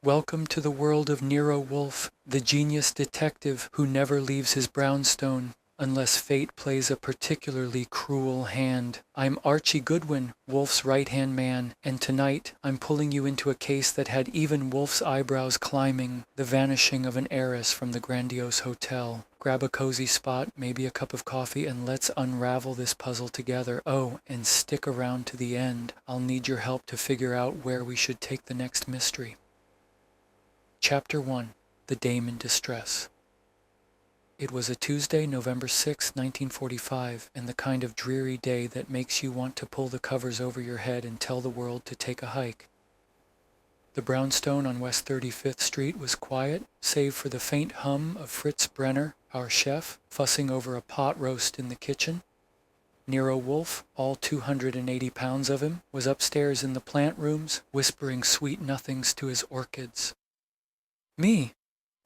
Welcome to the world of Nero Wolfe, the genius detective who never leaves his brownstone unless fate plays a particularly cruel hand. I'm Archie Goodwin, Wolfe's right-hand man, and tonight I'm pulling you into a case that had even Wolfe's eyebrows climbing, the vanishing of an heiress from the grandiose hotel. Grab a cozy spot, maybe a cup of coffee, and let's unravel this puzzle together. Oh, and stick around to the end. I'll need your help to figure out where we should take the next mystery. Chapter 1. The Dame in Distress. It was a Tuesday, November 6, 1945, and the kind of dreary day that makes you want to pull the covers over your head and tell the world to take a hike. The brownstone on West 35th Street was quiet, save for the faint hum of Fritz Brenner, our chef, fussing over a pot roast in the kitchen. Nero Wolfe, all 280 pounds of him, was upstairs in the plant rooms, whispering sweet nothings to his orchids. Me!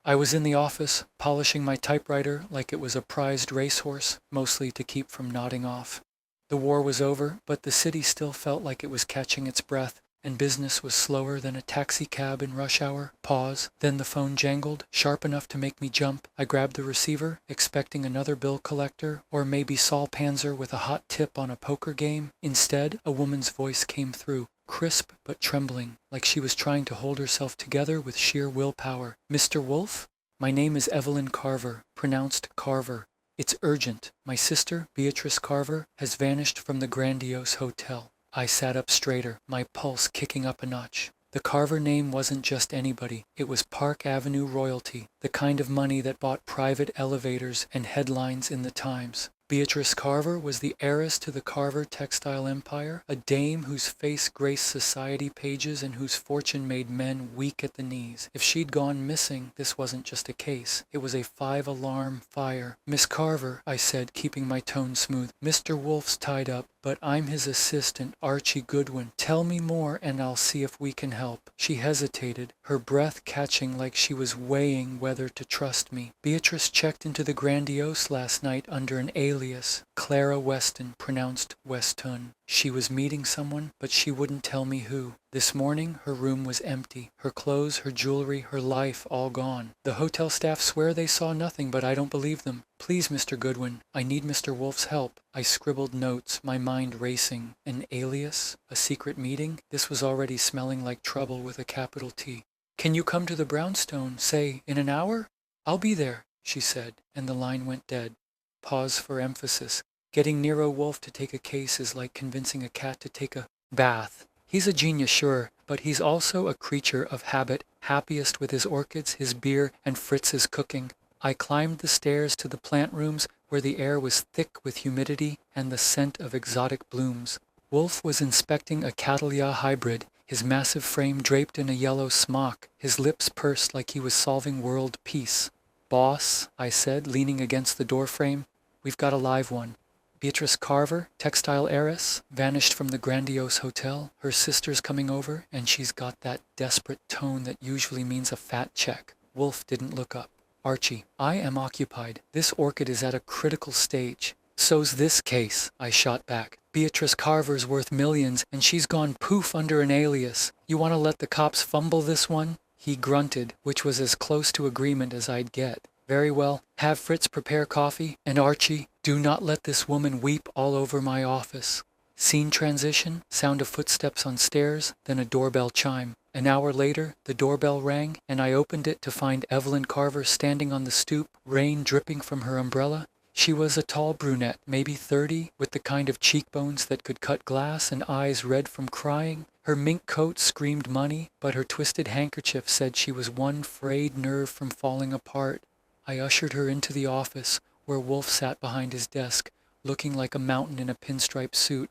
I was in the office, polishing my typewriter like it was a prized racehorse, mostly to keep from nodding off. The war was over, but the city still felt like it was catching its breath, and business was slower than a taxi cab in rush hour. Pause. Then the phone jangled, sharp enough to make me jump. I grabbed the receiver, expecting another bill collector, or maybe Saul Panzer with a hot tip on a poker game. Instead, a woman's voice came through. Crisp but trembling, like she was trying to hold herself together with sheer willpower. Mr. Wolfe? My name is Evelyn Carver, pronounced Carver. It's urgent. My sister, Beatrice Carver, has vanished from the grandiose hotel. I sat up straighter, my pulse kicking up a notch. The Carver name wasn't just anybody. It was Park Avenue royalty, the kind of money that bought private elevators and headlines in the Times. Beatrice Carver was the heiress to the Carver textile empire, a dame whose face graced society pages and whose fortune made men weak at the knees. If she'd gone missing, this wasn't just a case. It was a 5-alarm fire. Miss Carver, I said, keeping my tone smooth. Mr. Wolfe's tied up, but I'm his assistant, Archie Goodwin. Tell me more and I'll see if we can help. She hesitated, her breath catching like she was weighing whether to trust me. Beatrice checked into the grandiose last night under an alias, Clara Weston, pronounced Westun. She was meeting someone, but she wouldn't tell me who. This morning, her room was empty. Her clothes, her jewelry, her life all gone. The hotel staff swear they saw nothing, but I don't believe them. Please, Mr. Goodwin, I need Mr. Wolfe's help. I scribbled notes, my mind racing. An alias? A secret meeting? This was already smelling like trouble with a capital T. Can you come to the brownstone, say, in an hour? I'll be there, she said, and the line went dead. Pause for emphasis. Getting Nero Wolfe to take a case is like convincing a cat to take a bath. He's a genius, sure, but he's also a creature of habit, happiest with his orchids, his beer, and Fritz's cooking. I climbed the stairs to the plant rooms where the air was thick with humidity and the scent of exotic blooms. Wolfe was inspecting a Catalia hybrid, his massive frame draped in a yellow smock, his lips pursed like he was solving world peace. Boss, I said, leaning against the doorframe, we've got a live one. Beatrice Carver, textile heiress, vanished from the grandiose hotel. Her sister's coming over, and she's got that desperate tone that usually means a fat check. Wolfe didn't look up. Archie, I am occupied. This orchid is at a critical stage. So's this case, I shot back. Beatrice Carver's worth millions, and she's gone poof under an alias. You want to let the cops fumble this one? He grunted, which was as close to agreement as I'd get. Very well, have Fritz prepare coffee, and Archie, do not let this woman weep all over my office. Scene transition, sound of footsteps on stairs, then a doorbell chime. An hour later, the doorbell rang, and I opened it to find Evelyn Carver standing on the stoop, rain dripping from her umbrella. She was a tall brunette, maybe 30, with the kind of cheekbones that could cut glass and eyes red from crying. Her mink coat screamed money, but her twisted handkerchief said she was one frayed nerve from falling apart. I ushered her into the office, where Wolfe sat behind his desk, looking like a mountain in a pinstripe suit.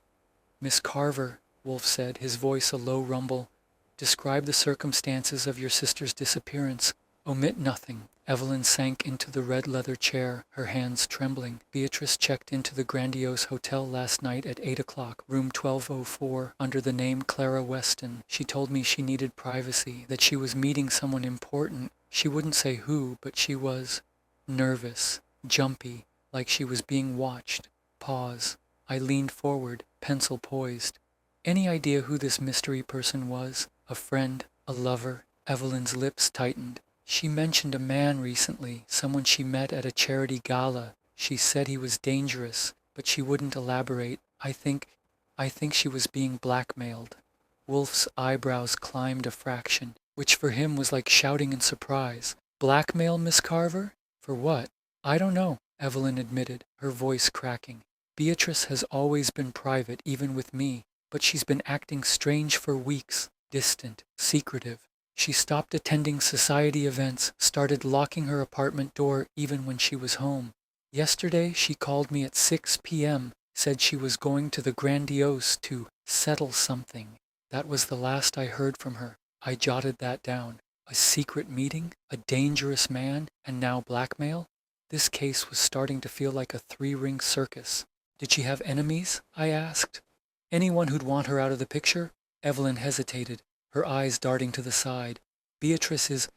Miss Carver, Wolfe said, his voice a low rumble, describe the circumstances of your sister's disappearance. Omit nothing. Evelyn sank into the red leather chair, her hands trembling. Beatrice checked into the grandiose hotel last night at 8 o'clock, room 1204, under the name Clara Weston. She told me she needed privacy, that she was meeting someone important. She wouldn't say who, but she was nervous, jumpy, like she was being watched. Pause. I leaned forward, pencil poised. Any idea who this mystery person was? A friend? A lover? Evelyn's lips tightened. She mentioned a man recently, someone she met at a charity gala. She said he was dangerous, but she wouldn't elaborate. I think she was being blackmailed. Wolfe's eyebrows climbed a fraction, which for him was like shouting in surprise. Blackmail, Miss Carver? For what? I don't know, Evelyn admitted, her voice cracking. Beatrice has always been private, even with me, but she's been acting strange for weeks, distant, secretive. She stopped attending society events, started locking her apartment door even when she was home. Yesterday she called me at 6 p.m., said she was going to the Grandiose to settle something. That was the last I heard from her. I jotted that down. A secret meeting, a dangerous man, and now blackmail? This case was starting to feel like a three-ring circus. Did she have enemies? I asked. Anyone who'd want her out of the picture? Evelyn hesitated, her eyes darting to the side. Beatrice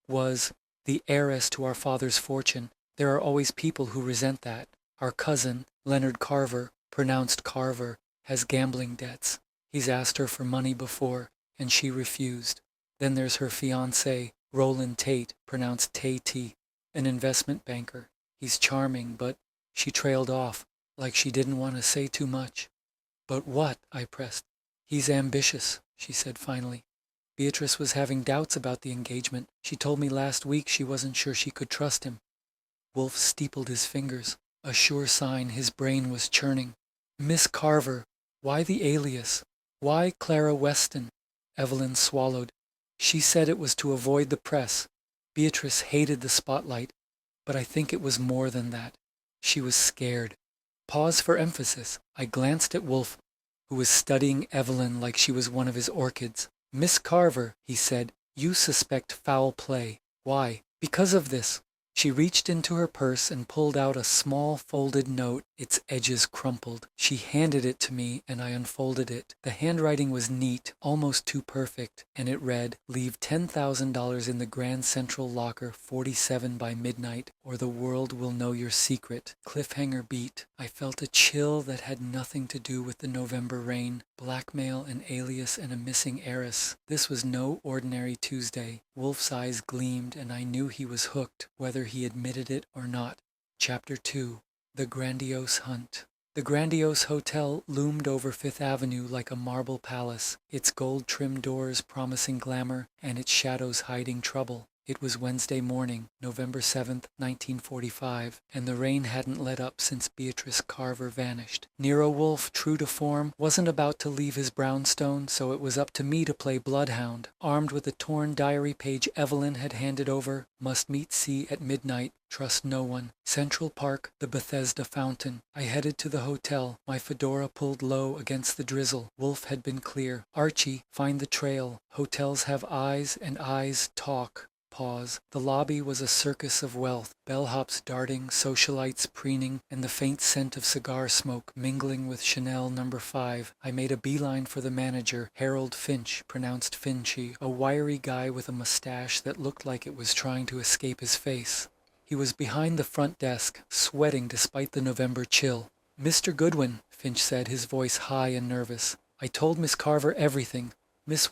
was the heiress to our father's fortune. There are always people who resent that. Our cousin, Leonard Carver, pronounced Carver, has gambling debts. He's asked her for money before, and she refused. Then there's her fiancé, Roland Tate, pronounced Tate, an investment banker. He's charming, but she trailed off, like she didn't want to say too much. But what? I pressed. He's ambitious, she said finally. Beatrice was having doubts about the engagement. She told me last week she wasn't sure she could trust him. Wolfe steepled his fingers, a sure sign his brain was churning. Miss Carver, why the alias? Why Clara Weston? Evelyn swallowed. She said it was to avoid the press. Beatrice hated the spotlight, but I think it was more than that. She was scared. Pause for emphasis. I glanced at Wolfe, who was studying Evelyn like she was one of his orchids. Miss Carver, he said, you suspect foul play. Why? Because of this. She reached into her purse and pulled out a small folded note, its edges crumpled. She handed it to me and I unfolded it. The handwriting was neat, almost too perfect, and it read, leave $10,000 in the Grand Central Locker 47 by midnight, or the world will know your secret. Cliffhanger beat. I felt a chill that had nothing to do with the November rain. Blackmail, an alias, and a missing heiress. This was no ordinary Tuesday. Wolfe's eyes gleamed, and I knew he was hooked, whether he admitted it or not. Chapter 2. The Grandiose Hunt. The Grandiose Hotel loomed over Fifth Avenue like a marble palace, its gold-trimmed doors promising glamour and its shadows hiding trouble. It was Wednesday morning, November 7th, 1945, and the rain hadn't let up since Beatrice Carver vanished. Nero Wolfe, true to form, wasn't about to leave his brownstone, so it was up to me to play bloodhound. Armed with a torn diary page Evelyn had handed over, must meet C at midnight, trust no one. Central Park, the Bethesda fountain. I headed to the hotel, my fedora pulled low against the drizzle. Wolfe had been clear. Archie, find the trail. Hotels have eyes, and eyes talk. Pause. The lobby was a circus of wealth, bellhops darting, socialites preening, and the faint scent of cigar smoke mingling with Chanel No. 5. I made a beeline for the manager, Harold Finch, pronounced Finchy, a wiry guy with a mustache that looked like it was trying to escape his face. He was behind the front desk, sweating despite the November chill. Mr. Goodwin, Finch said, his voice high and nervous. I told Miss Carver everything. Miss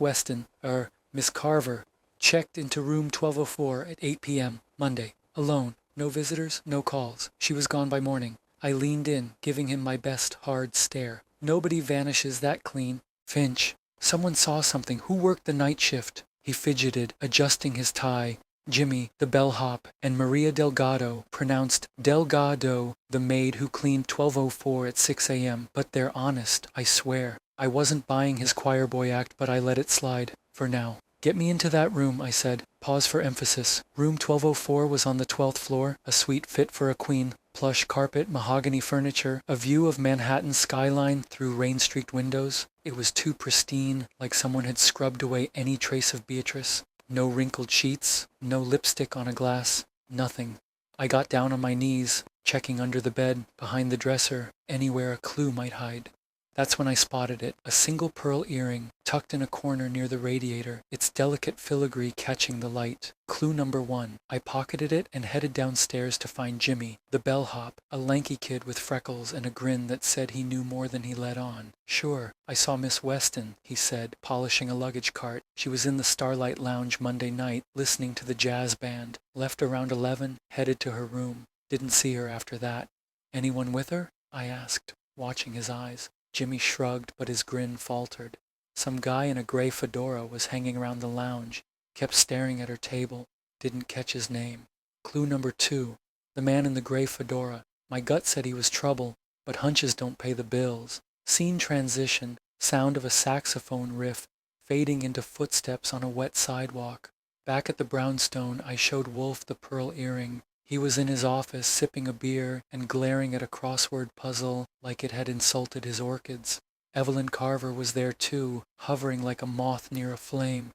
Carver, checked into room 1204 at 8 p.m. Monday. Alone. No visitors, no calls. She was gone by morning. I leaned in, giving him my best hard stare. Nobody vanishes that clean. Finch. Someone saw something. Who worked the night shift? He fidgeted, adjusting his tie. Jimmy, the bellhop, and Maria Delgado, pronounced Delgado, the maid who cleaned 1204 at 6 a.m. But they're honest, I swear. I wasn't buying his choir boy act, but I let it slide. For now. Get me into that room, I said. Pause for emphasis. Room 1204 was on the 12th floor, a suite fit for a queen. Plush carpet, mahogany furniture, a view of Manhattan's skyline through rain-streaked windows. It was too pristine, like someone had scrubbed away any trace of Beatrice. No wrinkled sheets, no lipstick on a glass, nothing. I got down on my knees, checking under the bed, behind the dresser, anywhere a clue might hide. That's when I spotted it, a single pearl earring, tucked in a corner near the radiator, its delicate filigree catching the light. Clue number 1. I pocketed it and headed downstairs to find Jimmy, the bellhop, a lanky kid with freckles and a grin that said he knew more than he let on. Sure, I saw Miss Weston, he said, polishing a luggage cart. She was in the Starlight Lounge Monday night, listening to the jazz band. Left around 11, headed to her room. Didn't see her after that. Anyone with her? I asked, watching his eyes. Jimmy shrugged, but his grin faltered. Some guy in a gray fedora was hanging around the lounge, kept staring at her table, didn't catch his name. Clue number 2. The man in the gray fedora. My gut said he was trouble, but hunches don't pay the bills. Scene transition, sound of a saxophone riff, fading into footsteps on a wet sidewalk. Back at the brownstone, I showed Wolfe the pearl earring. He was in his office sipping a beer and glaring at a crossword puzzle like it had insulted his orchids. Evelyn Carver was there too, hovering like a moth near a flame.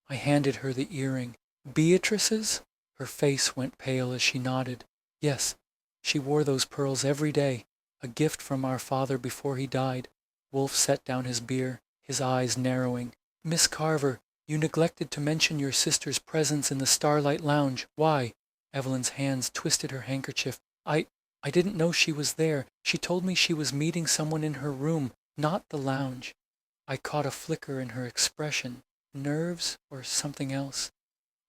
I handed her the earring. Beatrice's? Her face went pale as she nodded. Yes, she wore those pearls every day, a gift from our father before he died. Wolfe set down his beer, his eyes narrowing. Miss Carver, you neglected to mention your sister's presence in the Starlight Lounge. Why? Evelyn's hands twisted her handkerchief. I didn't know she was there. She told me she was meeting someone in her room, not the lounge. I caught a flicker in her expression. Nerves or something else?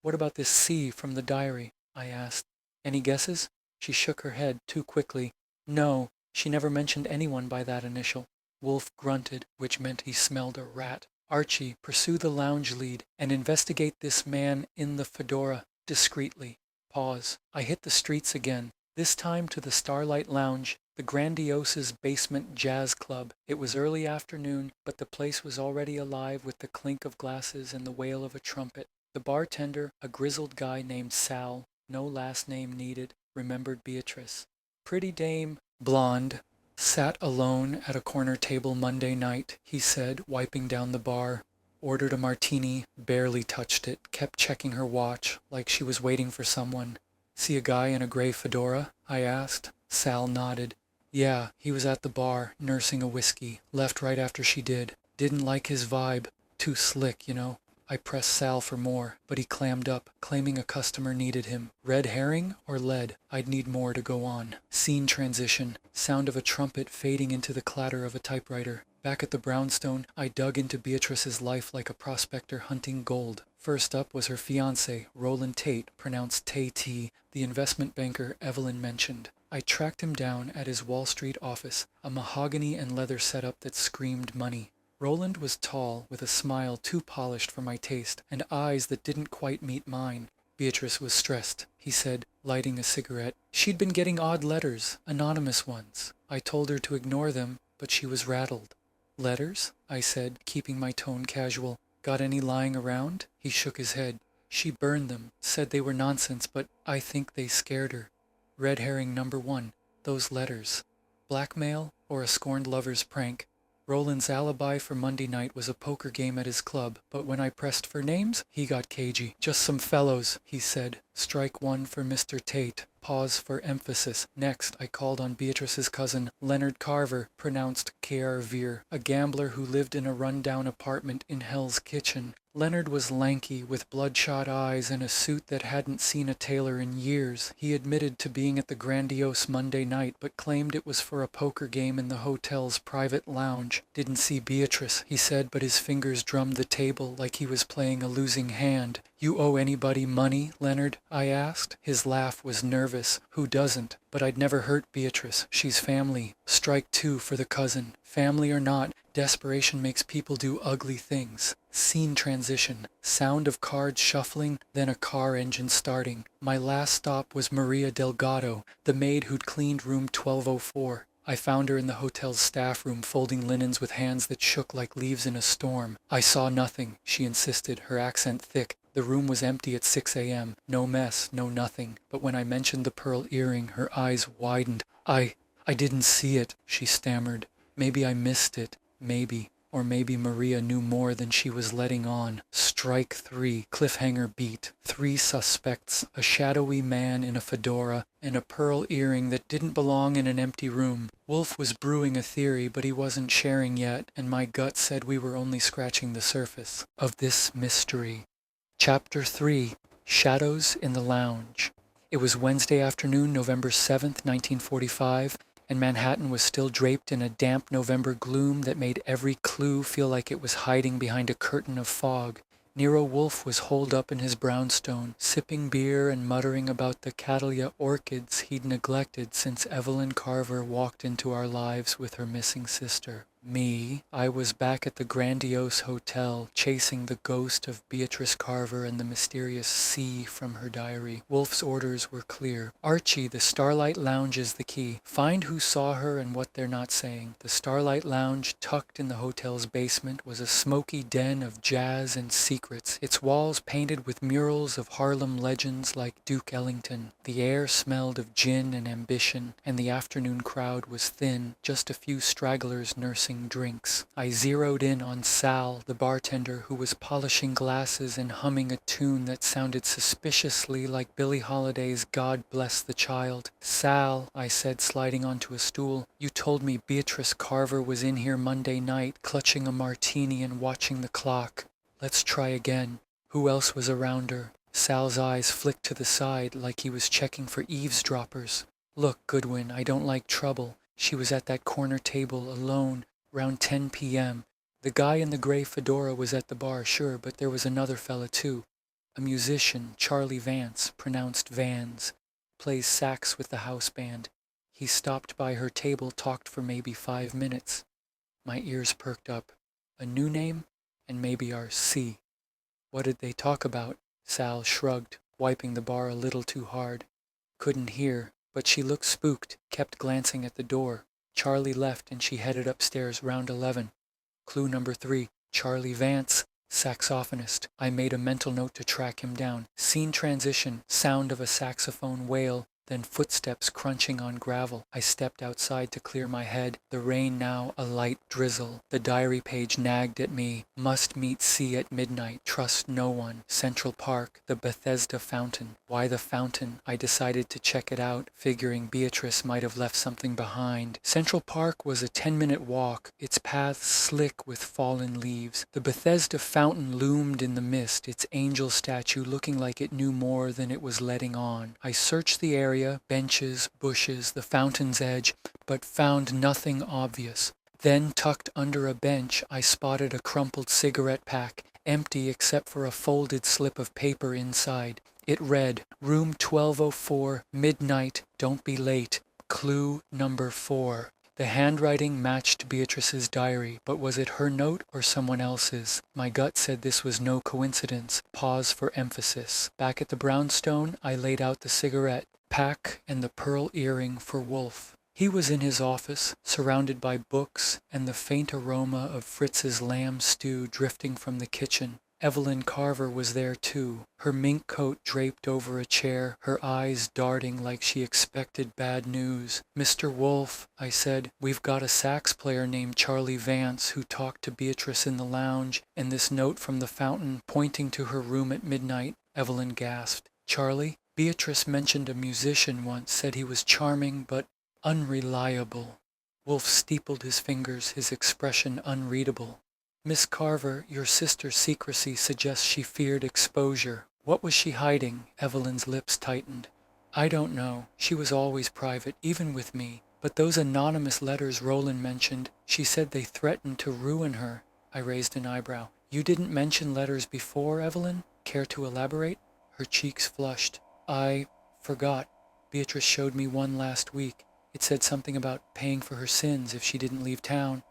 What about this C from the diary? I asked. Any guesses? She shook her head too quickly. No, she never mentioned anyone by that initial. Wolfe grunted, which meant he smelled a rat. Archie, pursue the lounge lead and investigate this man in the fedora discreetly. Pause. I hit the streets again, this time to the Starlight Lounge, the Grandiosa's basement jazz club. It was early afternoon, but the place was already alive with the clink of glasses and the wail of a trumpet. The bartender, a grizzled guy named Sal, no last name needed, remembered Beatrice. Pretty dame, blonde, sat alone at a corner table Monday night, he said, wiping down the bar. Ordered a martini, barely touched it, kept checking her watch, like she was waiting for someone. See a guy in a gray fedora? I asked. Sal nodded. Yeah, he was at the bar, nursing a whiskey. Left right after she did. Didn't like his vibe. Too slick, you know. I pressed Sal for more, but he clammed up, claiming a customer needed him. Red herring or lead? I'd need more to go on. Scene transition. Sound of a trumpet fading into the clatter of a typewriter. Back at the brownstone, I dug into Beatrice's life like a prospector hunting gold. First up was her fiancé, Roland Tate, pronounced Tay-T, the investment banker Evelyn mentioned. I tracked him down at his Wall Street office, a mahogany and leather setup that screamed money. Roland was tall, with a smile too polished for my taste, and eyes that didn't quite meet mine. Beatrice was stressed, he said, lighting a cigarette. She'd been getting odd letters, anonymous ones. I told her to ignore them, but she was rattled. Letters? I said, keeping my tone casual. Got any lying around? He shook his head. She burned them, said they were nonsense, but I think they scared her. Red herring number 1. Those letters. Blackmail or a scorned lover's prank? Roland's alibi for Monday night was a poker game at his club, but when I pressed for names, he got cagey. Just some fellows, he said. Strike 1 for Mr. Tate. Pause for emphasis. Next, I called on Beatrice's cousin, Leonard Carver, pronounced Carver, a gambler who lived in a run-down apartment in Hell's Kitchen. Leonard was lanky, with bloodshot eyes and a suit that hadn't seen a tailor in years. He admitted to being at the grandiose Monday night, but claimed it was for a poker game in the hotel's private lounge. Didn't see Beatrice, he said, but his fingers drummed the table like he was playing a losing hand. You owe anybody money, Leonard? I asked. His laugh was nervous. Who doesn't? But I'd never hurt Beatrice. She's family. Strike 2 for the cousin. Family or not, desperation makes people do ugly things. Scene transition. Sound of cards shuffling, then a car engine starting. My last stop was Maria Delgado, the maid who'd cleaned room 1204. I found her in the hotel's staff room folding linens with hands that shook like leaves in a storm. I saw nothing, she insisted, her accent thick. The room was empty at 6 a.m. No mess, no nothing. But when I mentioned the pearl earring, her eyes widened. I didn't see it, she stammered. Maybe I missed it. Maybe. Or maybe Maria knew more than she was letting on. Strike 3, cliffhanger beat. 3 suspects, a shadowy man in a fedora, and a pearl earring that didn't belong in an empty room. Wolfe was brewing a theory, but he wasn't sharing yet, and my gut said we were only scratching the surface of this mystery. Chapter 3, Shadows in the Lounge. It was Wednesday afternoon, November 7th, 1945, and Manhattan was still draped in a damp November gloom that made every clue feel like it was hiding behind a curtain of fog. Nero Wolfe was holed up in his brownstone, sipping beer and muttering about the cattleya orchids he'd neglected since Evelyn Carver walked into our lives with her missing sister. I was back at the grandiose hotel, chasing the ghost of Beatrice Carver and the mysterious C from her diary. Wolfe's orders were clear. Archie, the Starlight Lounge is the key. Find who saw her and what they're not saying. The Starlight Lounge, tucked in the hotel's basement, was a smoky den of jazz and secrets, its walls painted with murals of Harlem legends like Duke Ellington. The air smelled of gin and ambition, and the afternoon crowd was thin, just a few stragglers nursing drinks. I zeroed in on Sal, the bartender, who was polishing glasses and humming a tune that sounded suspiciously like Billie Holiday's God Bless the Child. "Sal," I said, sliding onto a stool, "you told me Beatrice Carver was in here Monday night, clutching a martini and watching the clock. Let's try again. Who else was around her?" Sal's eyes flicked to the side like he was checking for eavesdroppers. "Look, Goodwin, I don't like trouble. She was at that corner table, alone, around 10 p.m. The guy in the gray fedora was at the bar, sure, but there was another fella too. A musician, Charlie Vance, pronounced Vans, plays sax with the house band. He stopped by her table, talked for maybe 5 minutes. My ears perked up. A new name? And maybe our C. What did they talk about? Sal shrugged, wiping the bar a little too hard. Couldn't hear, but she looked spooked, kept glancing at the door. Charlie left and she headed upstairs, round 11. Clue number 3, Charlie Vance, saxophonist. I made a mental note to track him down. Scene transition, sound of a saxophone wail, then footsteps crunching on gravel. I stepped outside to clear my head. The rain now a light drizzle. The diary page nagged at me. Must meet C at midnight. Trust no one. Central Park. The Bethesda Fountain. Why the fountain? I decided to check it out, figuring Beatrice might have left something behind. Central Park was a 10-minute walk, its paths slick with fallen leaves. The Bethesda Fountain loomed in the mist, its angel statue looking like it knew more than it was letting on. I searched the area, benches, bushes, the fountain's edge, but found nothing obvious. Then, tucked under a bench, I spotted a crumpled cigarette pack, empty except for a folded slip of paper inside. It read, "Room 1204, midnight, don't be late. Clue number 4. The handwriting matched Beatrice's diary, but was it her note or someone else's? My gut said this was no coincidence. Pause for emphasis. Back at the brownstone, I laid out the cigarette pack and the pearl earring for Wolfe. He was in his office, surrounded by books and the faint aroma of Fritz's lamb stew drifting from the kitchen. Evelyn Carver was there too, her mink coat draped over a chair, her eyes darting like she expected bad news. "Mr. Wolfe," I said, "we've got a sax player named Charlie Vance who talked to Beatrice in the lounge, and this note from the fountain pointing to her room at midnight." Evelyn gasped. "Charlie? Beatrice mentioned a musician once, said he was charming but unreliable." Wolfe steepled his fingers, his expression unreadable. "Miss Carver, your sister's secrecy suggests she feared exposure. What was she hiding?" Evelyn's lips tightened. "I don't know. She was always private, even with me. But those anonymous letters Roland mentioned, she said they threatened to ruin her." I raised an eyebrow. "You didn't mention letters before, Evelyn? Care to elaborate?" Her cheeks flushed. "I forgot. Beatrice showed me one last week. It said something about paying for her sins if she didn't leave town."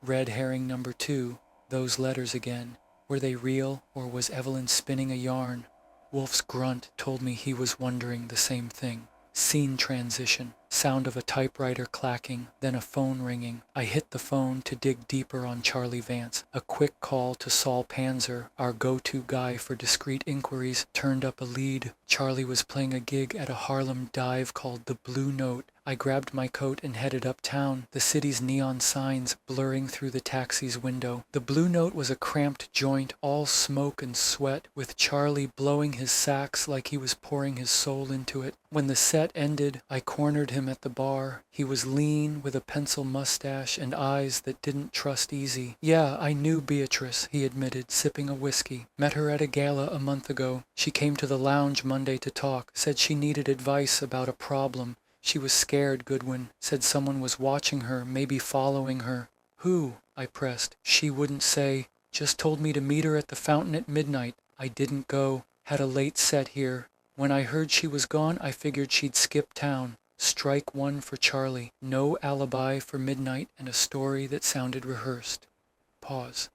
Red herring number 2, those letters again. Were they real, or was Evelyn spinning a yarn? Wolfe's grunt told me he was wondering the same thing. Scene transition. Sound of a typewriter clacking, then a phone ringing. I hit the phone to dig deeper on Charlie Vance. A quick call to Saul Panzer, our go-to guy for discreet inquiries, turned up a lead. Charlie was playing a gig at a Harlem dive called the Blue Note. I grabbed my coat and headed uptown, the city's neon signs blurring through the taxi's window. The Blue Note was a cramped joint, all smoke and sweat, with Charlie blowing his sax like he was pouring his soul into it. When the set ended, I cornered him at the bar. He was lean, with a pencil mustache and eyes that didn't trust easy. Yeah, I knew Beatrice, he admitted, sipping a whiskey. Met her at a gala a month ago. She came to the lounge Monday to talk, said she needed advice about a problem. She was scared, Goodwin, said someone was watching her, maybe following her. Who? I pressed. She wouldn't say. Just told me to meet her at the fountain at midnight. I didn't go. Had a late set here. When I heard she was gone, I figured she'd skip town. Strike one for Charlie. No alibi for midnight and a story that sounded rehearsed. Pause.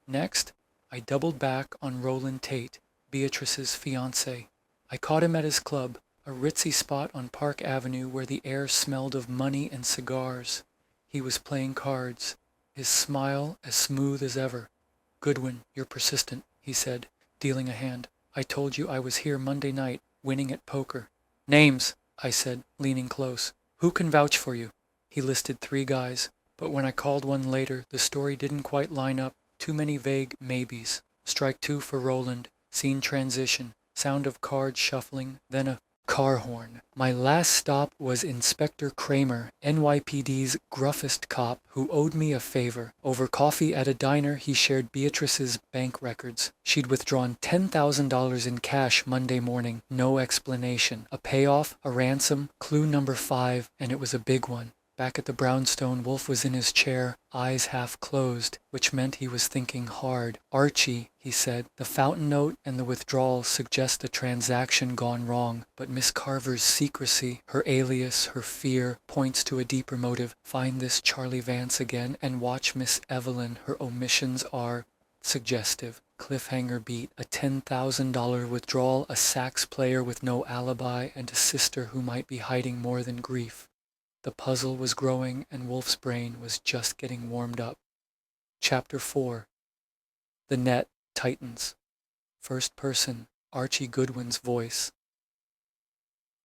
Next, I doubled back on Roland Tate, Beatrice's fiancé. I caught him at his club, a ritzy spot on Park Avenue where the air smelled of money and cigars. He was playing cards, his smile as smooth as ever. Goodwin, you're persistent, he said, dealing a hand. I told you I was here Monday night, winning at poker. Names, I said, leaning close. Who can vouch for you? He listed 3 guys, but when I called one later, the story didn't quite line up. Too many vague maybes. Strike 2 for Roland. Scene transition. Sound of cards shuffling, then a car horn. My last stop was Inspector Kramer, NYPD's gruffest cop, who owed me a favor. Over coffee at a diner, he shared Beatrice's bank records. She'd withdrawn $10,000 in cash Monday morning. No explanation. A payoff, a ransom, clue number 5, and it was a big one. Back at the brownstone, Wolfe was in his chair, eyes half closed, which meant he was thinking hard. Archie, he said, the fountain note and the withdrawal suggest a transaction gone wrong, but Miss Carver's secrecy, her alias, her fear, points to a deeper motive. Find this Charlie Vance again and watch Miss Evelyn. Her omissions are suggestive. Cliffhanger beat, a $10,000 withdrawal, a sax player with no alibi, and a sister who might be hiding more than grief. The puzzle was growing and Wolfe's brain was just getting warmed up. Chapter 4. The net tightens. First person, Archie Goodwin's voice.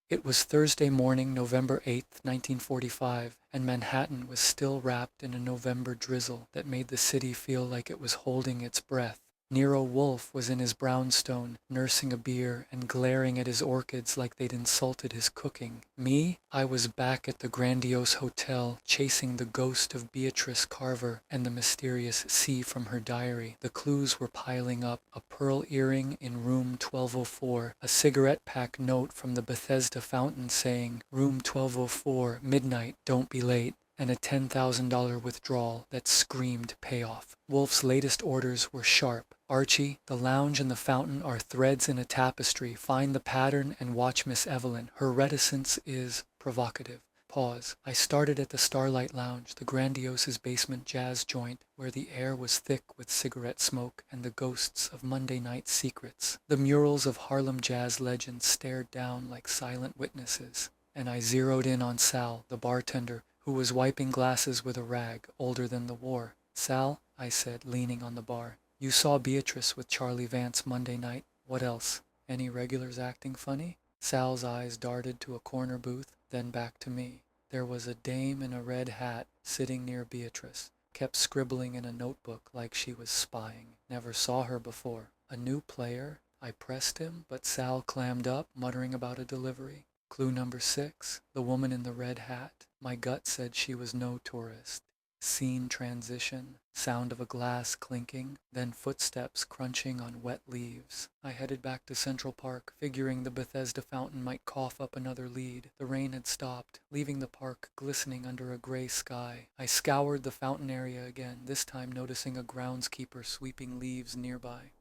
It was Thursday morning, November 8th, 1945, and Manhattan was still wrapped in a November drizzle that made the city feel like it was holding its breath. Nero Wolfe was in his brownstone, nursing a beer and glaring at his orchids like they'd insulted his cooking. Me, I was back at the grandiose hotel, chasing the ghost of Beatrice Carver and the mysterious C from her diary. The clues were piling up: a pearl earring in room 1204, a cigarette pack note from the Bethesda fountain saying, "Room 1204, midnight, don't be late," and a $10,000 withdrawal that screamed payoff. Wolfe's latest orders were sharp. Archie, the lounge and the fountain are threads in a tapestry. Find the pattern and watch Miss Evelyn. Her reticence is provocative. Pause. I started at the Starlight Lounge, the Grandiose's basement jazz joint, where the air was thick with cigarette smoke and the ghosts of Monday night secrets. The murals of Harlem jazz legends stared down like silent witnesses, and I zeroed in on Sal, the bartender, who was wiping glasses with a rag, older than the war. Sal, I said, leaning on the bar, you saw Beatrice with Charlie Vance Monday night. What else? Any regulars acting funny? Sal's eyes darted to a corner booth, then back to me. There was a dame in a red hat sitting near Beatrice, kept scribbling in a notebook like she was spying. Never saw her before. A new player? I pressed him, but Sal clammed up, muttering about a delivery. Clue number 6, the woman in the red hat. My gut said she was no tourist. Scene transition, sound of a glass clinking, then footsteps crunching on wet leaves. I headed back to Central Park, figuring the Bethesda fountain might cough up another lead. The rain had stopped, leaving the park glistening under a gray sky. I scoured the fountain area again, this time noticing a groundskeeper sweeping leaves nearby.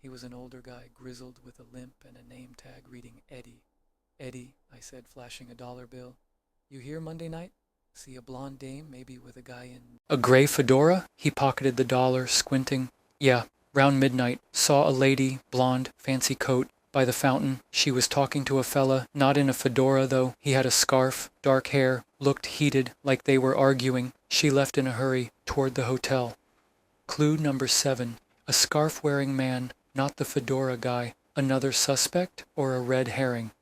He was an older guy, grizzled with a limp and a name tag reading Eddie. Eddie, I said, flashing a dollar bill. You here Monday night? See a blonde dame, maybe with a guy in a gray fedora? He pocketed the dollar, squinting. Yeah, round midnight. Saw a lady, blonde, fancy coat, by the fountain. She was talking to a fella, not in a fedora though. He had a scarf, dark hair, looked heated, like they were arguing. She left in a hurry, toward the hotel. Clue number 7. A scarf-wearing man, not the fedora guy. Another suspect or a red herring?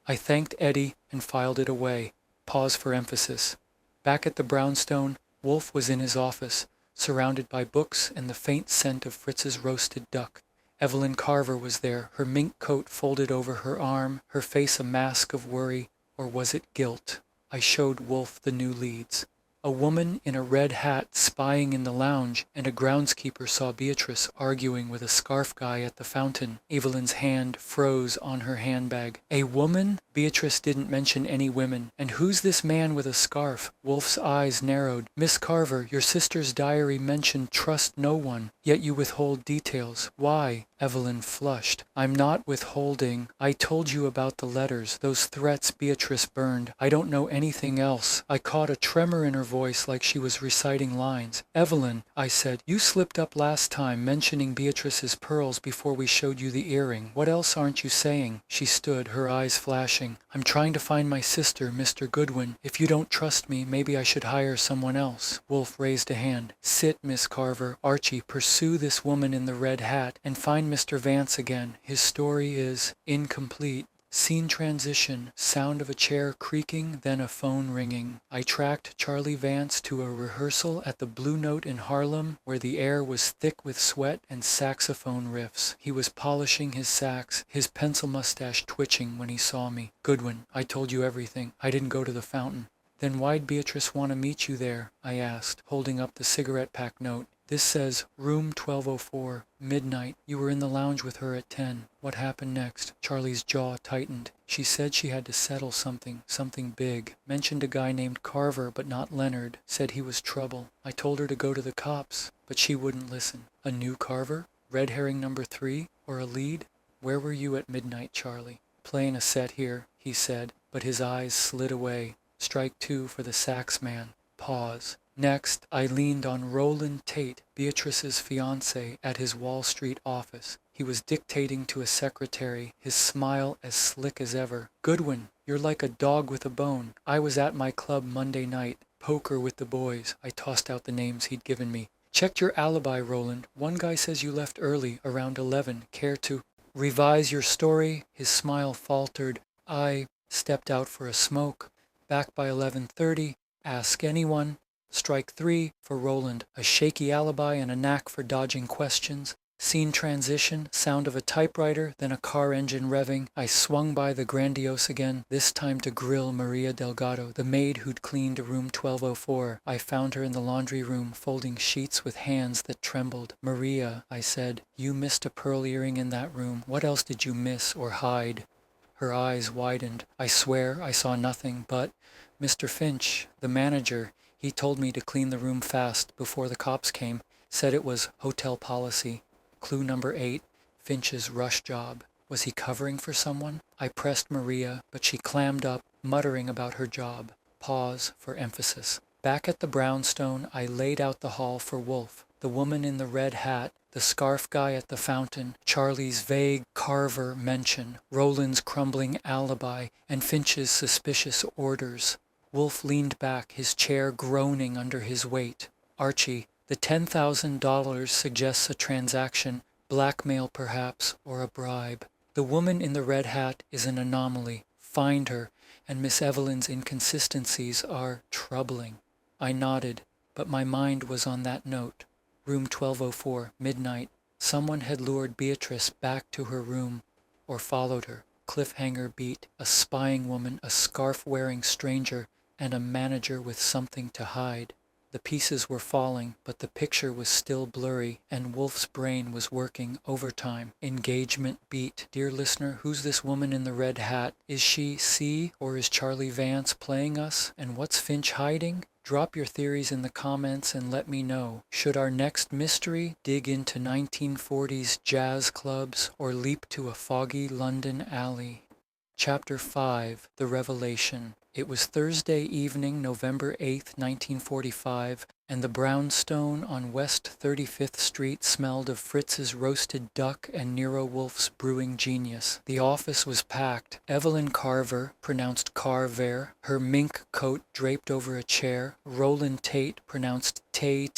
I thanked Eddie and filed it away. Pause for emphasis. Back at the brownstone, Wolfe was in his office, surrounded by books and the faint scent of Fritz's roasted duck. Evelyn Carver was there, her mink coat folded over her arm, her face a mask of worry, or was it guilt? I showed Wolfe the new leads. A woman in a red hat spying in the lounge, and a groundskeeper saw Beatrice arguing with a scarf guy at the fountain. Evelyn's hand froze on her handbag. A woman? Beatrice didn't mention any women. And who's this man with a scarf? Wolfe's eyes narrowed. Miss Carver, your sister's diary mentioned trust no one, yet you withhold details. Why? Evelyn flushed. I'm not withholding. I told you about the letters, those threats Beatrice burned. I don't know anything else. I caught a tremor in her voice like she was reciting lines. Evelyn, I said, you slipped up last time mentioning Beatrice's pearls before we showed you the earring. What else aren't you saying? She stood, her eyes flashing. I'm trying to find my sister, Mr. Goodwin. If you don't trust me, maybe I should hire someone else. Wolfe raised a hand. Sit, Miss Carver. Archie, pursue this woman in the red hat and find Mr. Vance again. His story is incomplete. Scene transition, sound of a chair creaking, then a phone ringing. I tracked Charlie Vance to a rehearsal at the Blue Note in Harlem, where the air was thick with sweat and saxophone riffs. He was polishing his sax, his pencil mustache twitching when he saw me. Goodwin, I told you everything. I didn't go to the fountain. Then why'd Beatrice want to meet you there? I asked, holding up the cigarette pack note. This says, room 1204, midnight. You were in the lounge with her at 10. What happened next? Charlie's jaw tightened. She said she had to settle something big. Mentioned a guy named Carver, but not Leonard. Said he was trouble. I told her to go to the cops, but she wouldn't listen. A new Carver? Red herring number 3? Or a lead? Where were you at midnight, Charlie? Playing a set here, he said, but his eyes slid away. Strike 2 for the sax man. Pause. Next, I leaned on Roland Tate, Beatrice's fiancé, at his Wall Street office. He was dictating to a secretary, his smile as slick as ever. Goodwin, you're like a dog with a bone. I was at my club Monday night. Poker with the boys. I tossed out the names he'd given me. Checked your alibi, Roland. One guy says you left early, around 11. Care to revise your story? His smile faltered. I stepped out for a smoke. Back by 11:30. Ask anyone. Strike 3 for Roland, a shaky alibi and a knack for dodging questions. Scene transition, sound of a typewriter, then a car engine revving. I swung by the grandiose again, this time to grill Maria Delgado, the maid who'd cleaned room 1204. I found her in the laundry room, folding sheets with hands that trembled. Maria, I said, you missed a pearl earring in that room. What else did you miss or hide? Her eyes widened. I swear I saw nothing, but Mr. Finch, the manager, he told me to clean the room fast before the cops came. Said it was hotel policy. Clue number 8, Finch's rush job. Was he covering for someone? I pressed Maria, but she clammed up, muttering about her job. Pause for emphasis. Back at the brownstone, I laid out the hall for Wolfe. The woman in the red hat, the scarf guy at the fountain, Charlie's vague Carver mention, Roland's crumbling alibi, and Finch's suspicious orders. Wolfe leaned back, his chair groaning under his weight. Archie, the $10,000 suggests a transaction, blackmail perhaps, or a bribe. The woman in the red hat is an anomaly. Find her, and Miss Evelyn's inconsistencies are troubling. I nodded, but my mind was on that note. Room 1204, midnight. Someone had lured Beatrice back to her room, or followed her. Cliffhanger beat, a spying woman, a scarf-wearing stranger, and a manager with something to hide. The pieces were falling, but the picture was still blurry, and Wolfe's brain was working overtime. Engagement beat. Dear listener, who's this woman in the red hat? Is she C, or is Charlie Vance playing us? And what's Finch hiding? Drop your theories in the comments and let me know. Should our next mystery dig into 1940s jazz clubs or leap to a foggy London alley? Chapter 5, The Revelation. It was Thursday evening, November 8th, 1945, and the brownstone on West 35th Street smelled of Fritz's roasted duck and Nero Wolfe's brewing genius. The office was packed. Evelyn Carver, pronounced Carver, her mink coat draped over a chair. Roland Tate, pronounced Tay,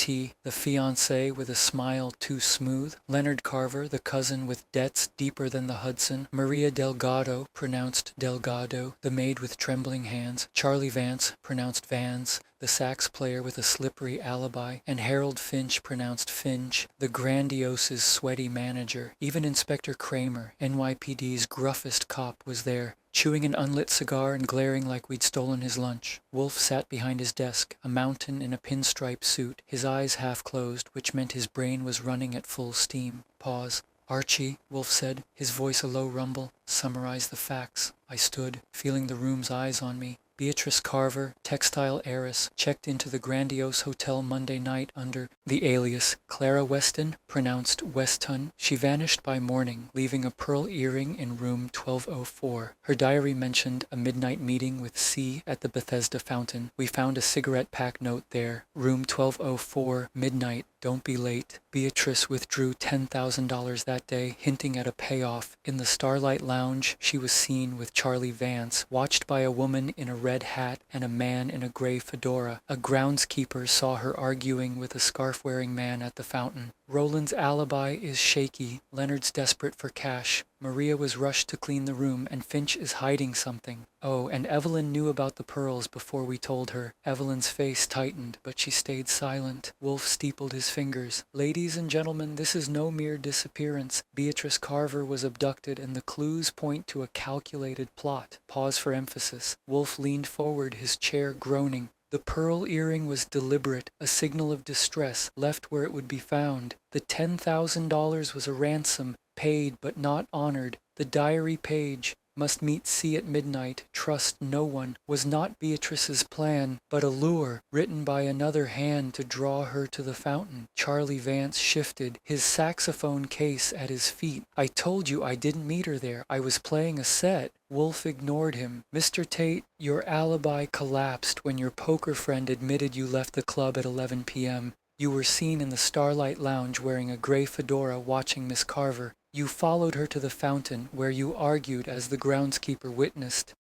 the fiancé with a smile too smooth, Leonard Carver, the cousin with debts deeper than the Hudson, Maria Delgado, pronounced Delgado, the maid with trembling hands, Charlie Vance, pronounced Vans, the sax player with a slippery alibi, and Harold Finch, pronounced Finch, the grandiose's sweaty manager. Even Inspector Kramer, NYPD's gruffest cop, was there, chewing an unlit cigar and glaring like we'd stolen his lunch. Wolfe sat behind his desk, a mountain in a pinstripe suit, his eyes half closed, which meant his brain was running at full steam. Pause. Archie, Wolfe said, his voice a low rumble, summarize the facts. I stood, feeling the room's eyes on me. Beatrice Carver, textile heiress, checked into the grandiose hotel Monday night under the alias Clara Weston, pronounced Westhun. She vanished by morning, leaving a pearl earring in room 1204. Her diary mentioned a midnight meeting with C at the Bethesda fountain. We found a cigarette pack note there. Room 1204, midnight. Don't be late. Beatrice withdrew $10,000 that day, hinting at a payoff. In the Starlight Lounge, she was seen with Charlie Vance, watched by a woman in a red hat and a man in a gray fedora. A groundskeeper saw her arguing with a scarf-wearing man at the fountain. Roland's alibi is shaky. Leonard's desperate for cash. Maria was rushed to clean the room, and Finch is hiding something. Oh, and Evelyn knew about the pearls before we told her. Evelyn's face tightened, but she stayed silent. Wolfe steepled his fingers. Ladies and gentlemen, this is no mere disappearance. Beatrice Carver was abducted, and the clues point to a calculated plot. Pause for emphasis. Wolfe leaned forward, his chair groaning. The pearl earring was deliberate, a signal of distress, left where it would be found. The $10,000 was a ransom, paid but not honored. The diary page, must meet C at midnight, trust no one, was not Beatrice's plan, but a lure written by another hand to draw her to the fountain. Charlie Vance shifted, his saxophone case at his feet. I told you I didn't meet her there. I was playing a set. Wolfe ignored him. Mr. Tate, your alibi collapsed when your poker friend admitted you left the club at 11 p.m. You were seen in the Starlight Lounge wearing a gray fedora watching Miss Carver. You followed her to the fountain, where you argued as the groundskeeper witnessed.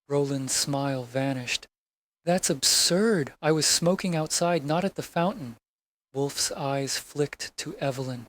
Roland's smile vanished. That's absurd. I was smoking outside, not at the fountain. Wolfe's eyes flicked to Evelyn.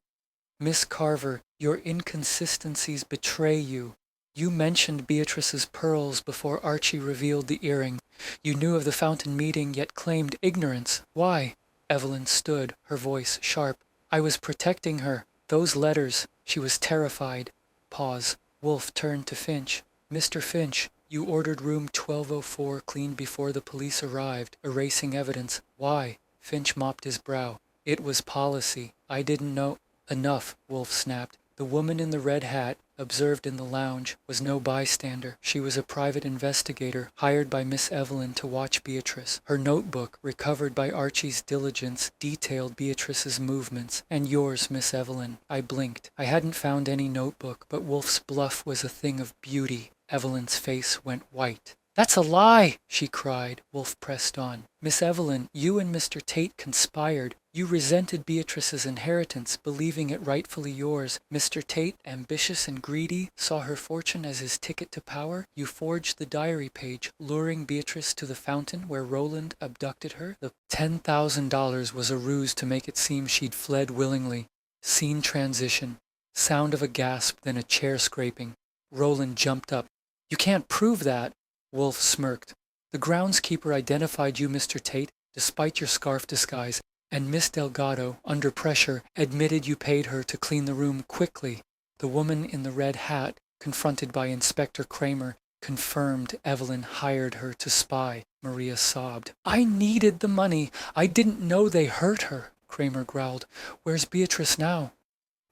Miss Carver, your inconsistencies betray you. You mentioned Beatrice's pearls before Archie revealed the earring. You knew of the fountain meeting, yet claimed ignorance. Why? Evelyn stood, her voice sharp. I was protecting her. Those letters. She was terrified. Pause. Wolfe turned to Finch. Mr. Finch, you ordered room 1204 cleaned before the police arrived, erasing evidence. Why? Finch mopped his brow. It was policy. I didn't know. Enough, Wolfe snapped. The woman in the red hat, observed in the lounge, was no bystander. She was a private investigator hired by Miss Evelyn to watch Beatrice. Her notebook, recovered by Archie's diligence, detailed Beatrice's movements. And yours, Miss Evelyn. I blinked. I hadn't found any notebook, but Wolfe's bluff was a thing of beauty. Evelyn's face went white. That's a lie, she cried. Wolfe pressed on. Miss Evelyn, you and Mr. Tate conspired. You resented Beatrice's inheritance, believing it rightfully yours. Mr. Tate, ambitious and greedy, saw her fortune as his ticket to power. You forged the diary page, luring Beatrice to the fountain where Roland abducted her. The $10,000 was a ruse to make it seem she'd fled willingly. Scene transition. Sound of a gasp, then a chair scraping. Roland jumped up. You can't prove that. Wolfe smirked. The groundskeeper identified you, Mr. Tate, despite your scarf disguise, and Miss Delgado, under pressure, admitted you paid her to clean the room quickly. The woman in the red hat, confronted by Inspector Kramer, confirmed Evelyn hired her to spy. Maria sobbed. I needed the money. I didn't know they hurt her, Kramer growled. Where's Beatrice now?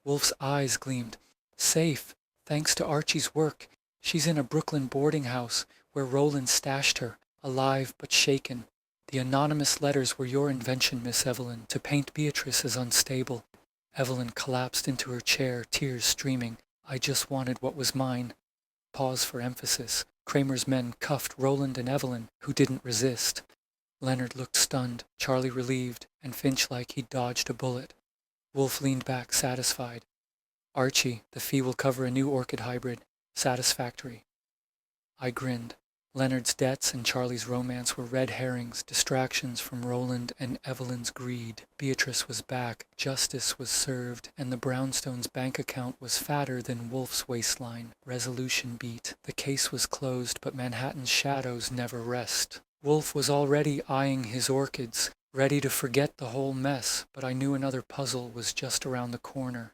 Wolfe's eyes gleamed. Safe, thanks to Archie's work. She's in a Brooklyn boarding house, where Roland stashed her, alive but shaken. The anonymous letters were your invention, Miss Evelyn, to paint Beatrice as unstable. Evelyn collapsed into her chair, tears streaming. I just wanted what was mine. Pause for emphasis. Kramer's men cuffed Roland and Evelyn, who didn't resist. Leonard looked stunned, Charlie relieved, and Finch like he'd dodged a bullet. Wolfe leaned back, satisfied. Archie, the fee will cover a new orchid hybrid. Satisfactory. I grinned. Leonard's debts and Charlie's romance were red herrings, distractions from Roland and Evelyn's greed. Beatrice was back, justice was served, and the Brownstones' bank account was fatter than Wolfe's waistline. Resolution beat. The case was closed, but Manhattan's shadows never rest. Wolfe was already eyeing his orchids, ready to forget the whole mess, but I knew another puzzle was just around the corner.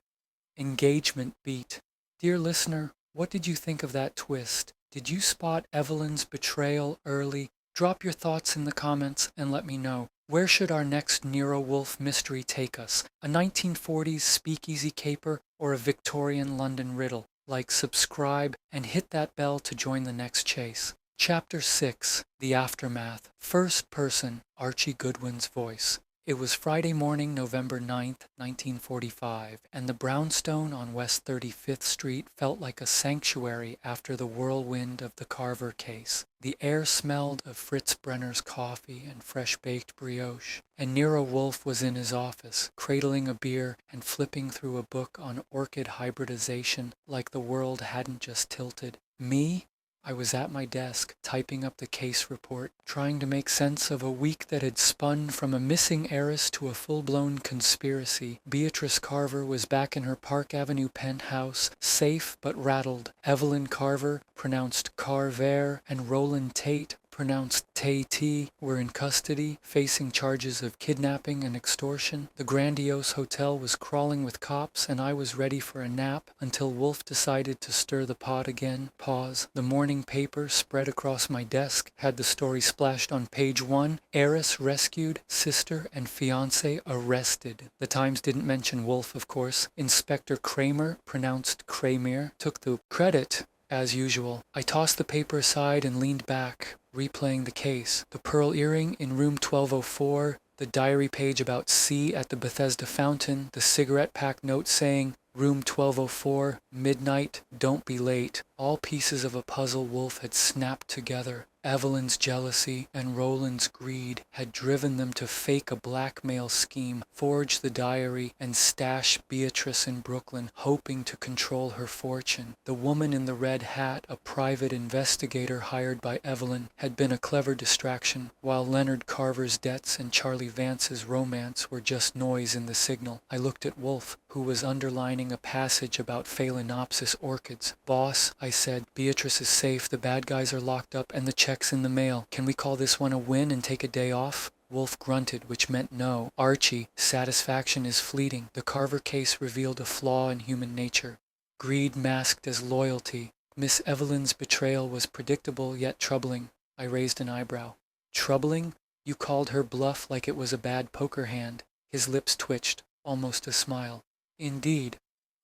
Engagement beat. Dear listener, what did you think of that twist? Did you spot Evelyn's betrayal early? Drop your thoughts in the comments and let me know. Where should our next Nero Wolfe mystery take us? A 1940s speakeasy caper or a Victorian London riddle? Like, subscribe, and hit that bell to join the next chase. Chapter 6. The Aftermath. First person, Archie Goodwin's voice. It was Friday morning, November 9th, 1945, and the brownstone on West 35th Street felt like a sanctuary after the whirlwind of the Carver case. The air smelled of Fritz Brenner's coffee and fresh-baked brioche, and Nero Wolfe was in his office, cradling a beer and flipping through a book on orchid hybridization like the world hadn't just tilted. Me? I was at my desk, typing up the case report, trying to make sense of a week that had spun from a missing heiress to a full-blown conspiracy. Beatrice Carver was back in her Park Avenue penthouse, safe but rattled. Evelyn Carver, pronounced Carver, and Roland Tate, pronounced Tay-T, were in custody, facing charges of kidnapping and extortion. The grandiose hotel was crawling with cops, and I was ready for a nap until Wolfe decided to stir the pot again. Pause. The morning paper spread across my desk had the story splashed on page 1. Heiress rescued, sister and fiancé arrested. The Times didn't mention Wolfe, of course. Inspector Kramer, pronounced Kramer, took the credit. As usual, I tossed the paper aside and leaned back, replaying the case. The pearl earring in room 1204, the diary page about C at the Bethesda fountain, the cigarette pack note saying, room 1204, midnight, don't be late. All pieces of a puzzle Wolfe had snapped together. Evelyn's jealousy and Roland's greed had driven them to fake a blackmail scheme, forge the diary, and stash Beatrice in Brooklyn, hoping to control her fortune. The woman in the red hat, a private investigator hired by Evelyn, had been a clever distraction, while Leonard Carver's debts and Charlie Vance's romance were just noise in the signal. I looked at Wolfe, who was underlining a passage about Phalaenopsis orchids. Boss, I said, Beatrice is safe, the bad guys are locked up, and the check's in the mail. Can we call this one a win and take a day off? Wolfe grunted, which meant no. Archie, satisfaction is fleeting. The Carver case revealed a flaw in human nature. Greed masked as loyalty. Miss Evelyn's betrayal was predictable yet troubling. I raised an eyebrow. Troubling? You called her bluff like it was a bad poker hand. His lips twitched, almost a smile. Indeed,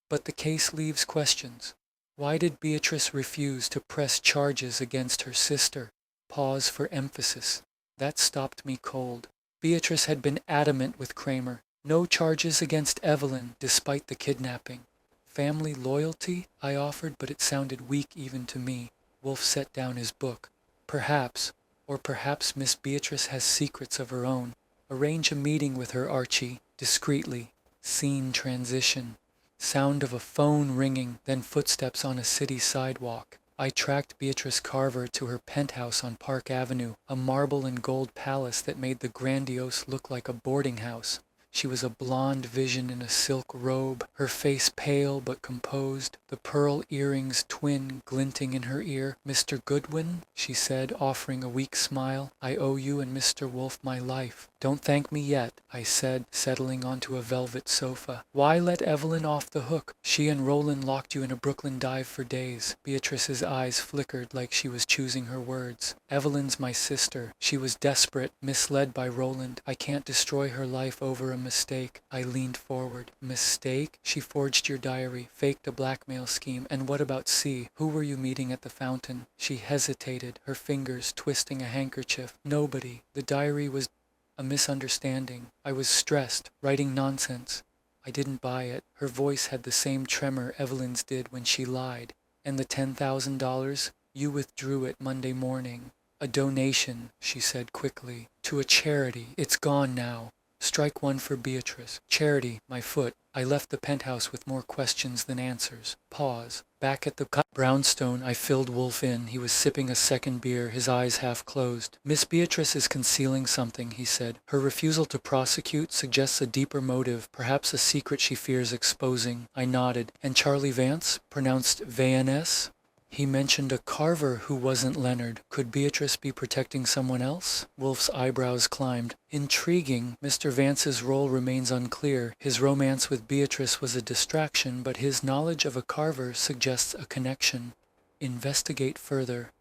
but the case leaves questions. Why did Beatrice refuse to press charges against her sister? Pause for emphasis. That stopped me cold. Beatrice had been adamant with Kramer. No charges against Evelyn, despite the kidnapping. Family loyalty, I offered, but it sounded weak even to me. Wolfe set down his book. Perhaps, or perhaps Miss Beatrice has secrets of her own. Arrange a meeting with her, Archie, discreetly. Scene transition. Sound of a phone ringing, then footsteps on a city sidewalk. I tracked Beatrice Carver to her penthouse on Park Avenue, a marble and gold palace that made the grandiose look like a boarding house. She was a blonde vision in a silk robe, her face pale but composed, the pearl earrings twin glinting in her ear. Mr. Goodwin, she said, offering a weak smile, I owe you and Mr. Wolfe my life. Don't thank me yet, I said, settling onto a velvet sofa. Why let Evelyn off the hook? She and Roland locked you in a Brooklyn dive for days. Beatrice's eyes flickered like she was choosing her words. Evelyn's my sister. She was desperate, misled by Roland. I can't destroy her life over a mistake. I leaned forward. Mistake? She forged your diary, faked a blackmail scheme. And what about C? Who were you meeting at the fountain? She hesitated, her fingers twisting a handkerchief. Nobody. The diary was a misunderstanding. I was stressed, writing nonsense. I didn't buy it. Her voice had the same tremor Evelyn's did when she lied. And the $10,000? You withdrew it Monday morning. A donation, she said quickly, to a charity. It's gone now. Strike one for Beatrice. Charity, my foot. I left the penthouse with more questions than answers. Pause. Back at the brownstone, I filled Wolfe in. He was sipping a second beer, his eyes half closed. Miss Beatrice is concealing something, he said. Her refusal to prosecute suggests a deeper motive, perhaps a secret she fears exposing. I nodded. And Charlie Vance? Pronounced Vanishes? He mentioned a carver who wasn't Leonard. Could Beatrice be protecting someone else? Wolfe's eyebrows climbed. Intriguing. Mr. Vance's role remains unclear. His romance with Beatrice was a distraction, but his knowledge of a carver suggests a connection. Investigate further.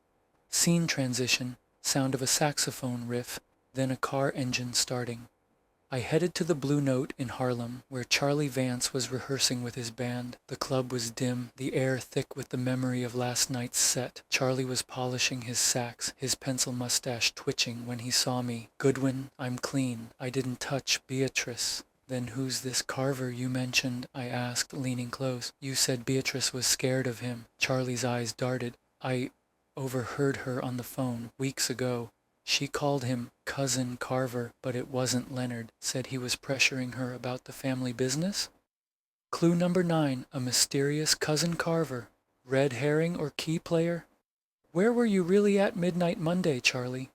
Scene transition. Sound of a saxophone riff, then a car engine starting. I headed to the Blue Note in Harlem, where Charlie Vance was rehearsing with his band. The club was dim, the air thick with the memory of last night's set. Charlie was polishing his sax, his pencil mustache twitching when he saw me. Goodwin, I'm clean. I didn't touch Beatrice. Then who's this carver you mentioned? I asked, leaning close. You said Beatrice was scared of him. Charlie's eyes darted. I overheard her on the phone weeks ago. She called him Cousin Carver, but it wasn't Leonard. Said he was pressuring her about the family business? Clue number 9, a mysterious Cousin Carver. Red herring or key player? Where were you really at midnight Monday, Charlie?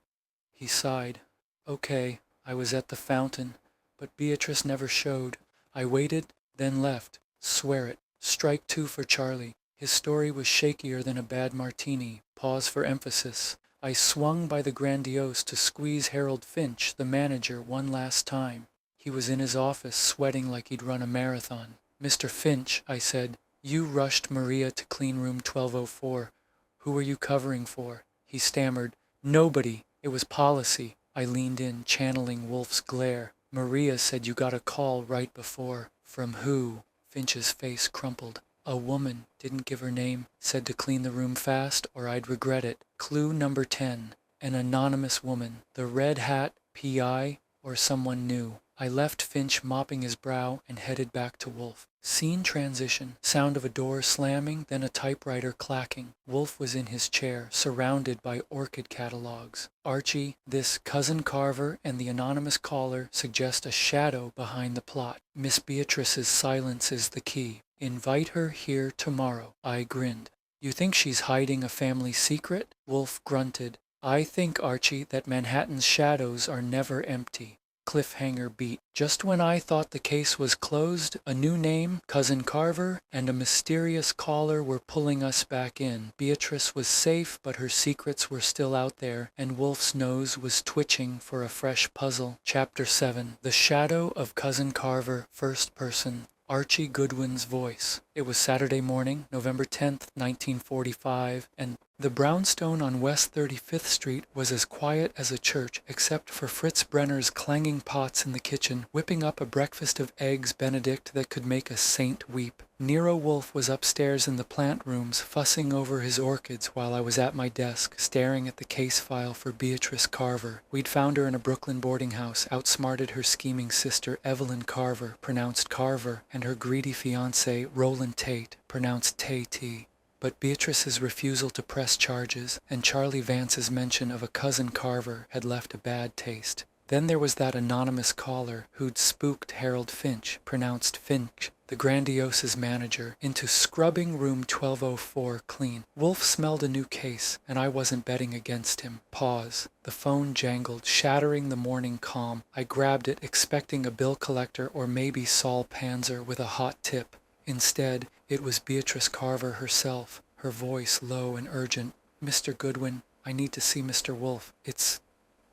He sighed. Okay, I was at the fountain, but Beatrice never showed. I waited, then left. Swear it. Strike 2 for Charlie. His story was shakier than a bad martini. Pause for emphasis. I swung by the grandiose to squeeze Harold Finch, the manager, one last time. He was in his office, sweating like he'd run a marathon. Mr. Finch, I said, you rushed Maria to clean room 1204. Who were you covering for? He stammered, nobody. It was policy. I leaned in, channeling Wolfe's glare. Maria said you got a call right before. From who? Finch's face crumpled. A woman, didn't give her name, said to clean the room fast or I'd regret it. Clue number 10, an anonymous woman. The red hat, PI, or someone new. I left Finch mopping his brow and headed back to Wolfe. Scene transition. Sound of a door slamming, then a typewriter clacking. Wolfe was in his chair, surrounded by orchid catalogs. Archie, this Cousin Carver, and the anonymous caller suggest a shadow behind the plot. Miss Beatrice's silence is the key. Invite her here tomorrow. I grinned. You think she's hiding a family secret? Wolfe grunted. I think, Archie, that Manhattan's shadows are never empty. Cliffhanger beat. Just when I thought the case was closed, a new name, Cousin Carver, and a mysterious caller were pulling us back in. Beatrice was safe, but her secrets were still out there, and Wolfe's nose was twitching for a fresh puzzle. Chapter 7. The Shadow of Cousin Carver, first person. Archie Goodwin's voice. It was Saturday morning, November 10th, 1945, and the brownstone on West 35th Street was as quiet as a church, except for Fritz Brenner's clanging pots in the kitchen, whipping up a breakfast of eggs Benedict that could make a saint weep. Nero Wolfe was upstairs in the plant rooms, fussing over his orchids while I was at my desk, staring at the case file for Beatrice Carver. We'd found her in a Brooklyn boarding house, outsmarted her scheming sister Evelyn Carver, pronounced Carver, and her greedy fiancé Roland Tate, pronounced Tay-T. But Beatrice's refusal to press charges and Charlie Vance's mention of a Cousin Carver had left a bad taste. Then there was that anonymous caller who'd spooked Harold Finch, pronounced Finch, the grandiose's manager, into scrubbing room 1204 clean. Wolfe smelled a new case, and I wasn't betting against him. Pause. The phone jangled, shattering the morning calm. I grabbed it, expecting a bill collector or maybe Saul Panzer with a hot tip. Instead, it was Beatrice Carver herself, her voice low and urgent. Mr. Goodwin, I need to see Mr. Wolfe. It's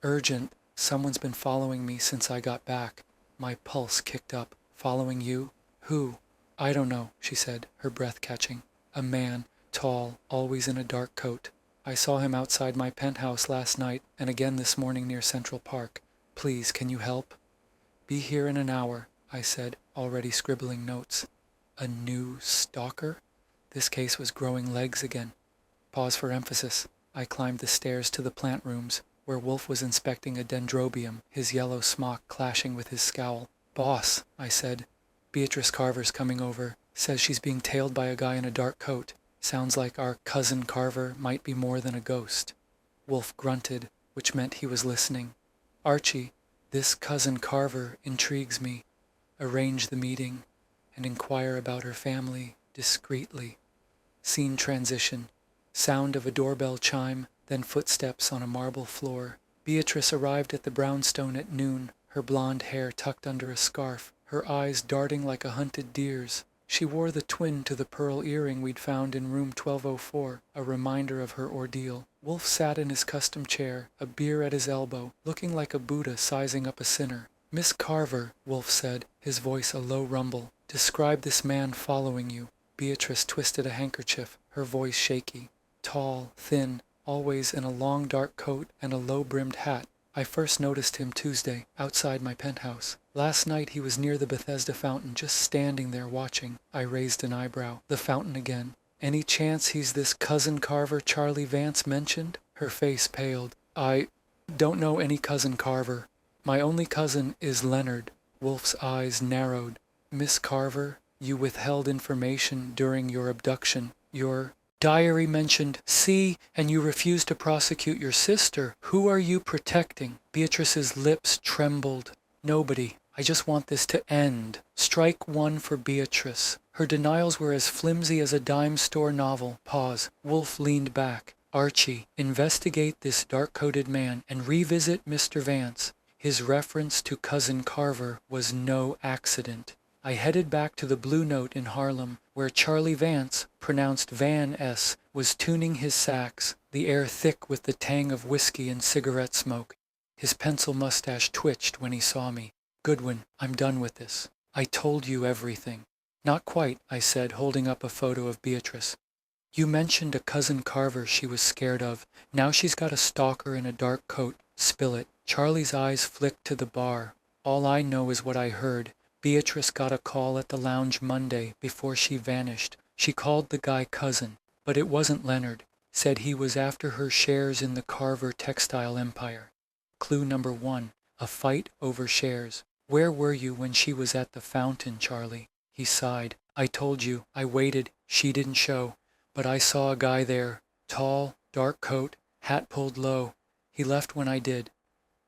urgent. Someone's been following me since I got back. My pulse kicked up. Following you? Who? I don't know, she said, her breath catching. A man, tall, always in a dark coat. I saw him outside my penthouse last night and again this morning near Central Park. Please, can you help? Be here in an hour, I said, already scribbling notes. A new stalker? This case was growing legs again. Pause for emphasis. I climbed the stairs to the plant rooms, where Wolfe was inspecting a dendrobium, his yellow smock clashing with his scowl. Boss, I said. Beatrice Carver's coming over. Says she's being tailed by a guy in a dark coat. Sounds like our Cousin Carver might be more than a ghost. Wolfe grunted, which meant he was listening. Archie, This cousin Carver intrigues me. Arrange the meeting and inquire about her family discreetly. Scene transition. Sound of a doorbell chime, then footsteps on a marble floor. Beatrice arrived at the brownstone at noon, her blonde hair tucked under a scarf, her eyes darting like a hunted deer's. She wore the twin to the pearl earring we'd found in room 1204, a reminder of her ordeal. Wolfe sat in his custom chair, a beer at his elbow, looking like a Buddha sizing up a sinner. "Miss Carver," Wolfe said, his voice a low rumble, "describe this man following you." Beatrice twisted a handkerchief, her voice shaky. Tall, thin, always in a long dark coat and a low-brimmed hat. I first noticed him Tuesday, outside my penthouse. Last night he was near the Bethesda fountain, just standing there watching. I raised an eyebrow. The fountain again. "Any chance he's this cousin Carver Charlie Vance mentioned?" Her face paled. "I don't know any cousin Carver. My only cousin is Leonard." Wolfe's eyes narrowed. "Miss Carver, you withheld information during your abduction. Your diary mentioned C, and you refused to prosecute your sister. Who are you protecting?" Beatrice's lips trembled. "Nobody. I just want this to end." Strike one for Beatrice. Her denials were as flimsy as a dime store novel. Pause. Wolfe leaned back. "Archie, investigate this dark-coated man and revisit Mr. Vance. His reference to cousin Carver was no accident." I headed back to the Blue Note in Harlem, where Charlie Vance, pronounced Van S., was tuning his sax, the air thick with the tang of whiskey and cigarette smoke. His pencil mustache twitched when he saw me. "Goodwin, I'm done with this. I told you everything." "Not quite," I said, holding up a photo of Beatrice. "You mentioned a cousin Carver she was scared of. Now she's got a stalker in a dark coat. Spill it." Charlie's eyes flicked to the bar. "All I know is what I heard. Beatrice got a call at the lounge Monday before she vanished. She called the guy cousin, but it wasn't Leonard. Said he was after her shares in the Carver textile empire." Clue number 1, a fight over shares. "Where were you when she was at the fountain, Charlie?" He sighed. "I told you, I waited. She didn't show. But I saw a guy there. Tall, dark coat, hat pulled low. He left when I did."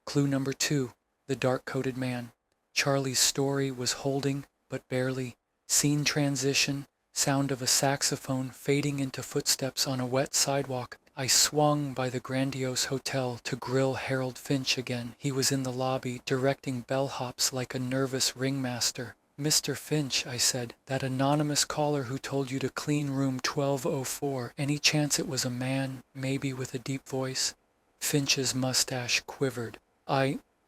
Clue number 2, the dark-coated man. Charlie's story was holding, but barely. Scene transition, sound of a saxophone fading into footsteps on a wet sidewalk. I swung by the grandiose hotel to grill Harold Finch again. He was in the lobby, directing bellhops like a nervous ringmaster. "Mr. Finch," I said, "that anonymous caller who told you to clean room 1204, any chance it was a man, maybe with a deep voice?" Finch's mustache quivered.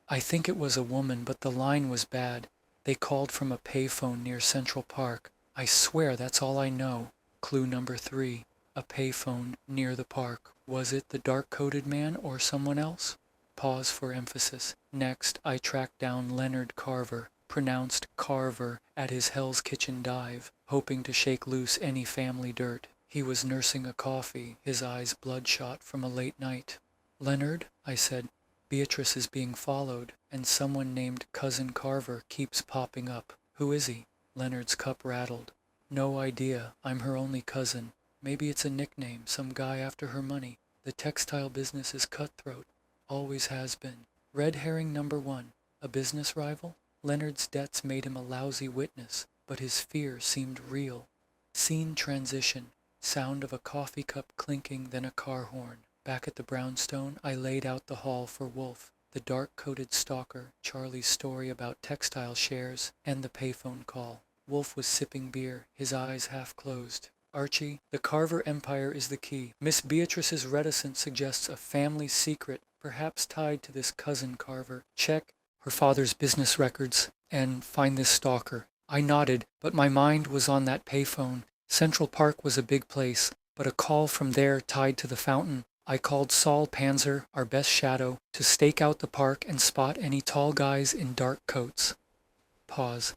I think it was a woman, but the line was bad. They called from a payphone near Central Park. I swear that's all I know." Clue number 3, a payphone near the park. Was it the dark-coated man or someone else? Pause for emphasis. Next, I tracked down Leonard Carver, pronounced Carver, at his Hell's Kitchen dive, hoping to shake loose any family dirt. He was nursing a coffee, his eyes bloodshot from a late night. "Leonard," I said, "Beatrice is being followed, and someone named Cousin Carver keeps popping up. Who is he?" Leonard's cup rattled. "No idea. I'm her only cousin. Maybe it's a nickname, some guy after her money. The textile business is cutthroat. Always has been." Red herring number 1, a business rival? Leonard's debts made him a lousy witness, but his fear seemed real. Scene transition, sound of a coffee cup clinking, then a car horn. Back at the brownstone, I laid out the hall for Wolfe, the dark-coated stalker, Charlie's story about textile shares, and the payphone call. Wolfe was sipping beer, his eyes half closed. "Archie, the Carver empire is the key. Miss Beatrice's reticence suggests a family secret, perhaps tied to this cousin Carver. Check her father's business records and find this stalker." I nodded, but my mind was on that payphone. Central Park was a big place, but a call from there tied to the fountain. I called Saul Panzer, our best shadow, to stake out the park and spot any tall guys in dark coats. Pause.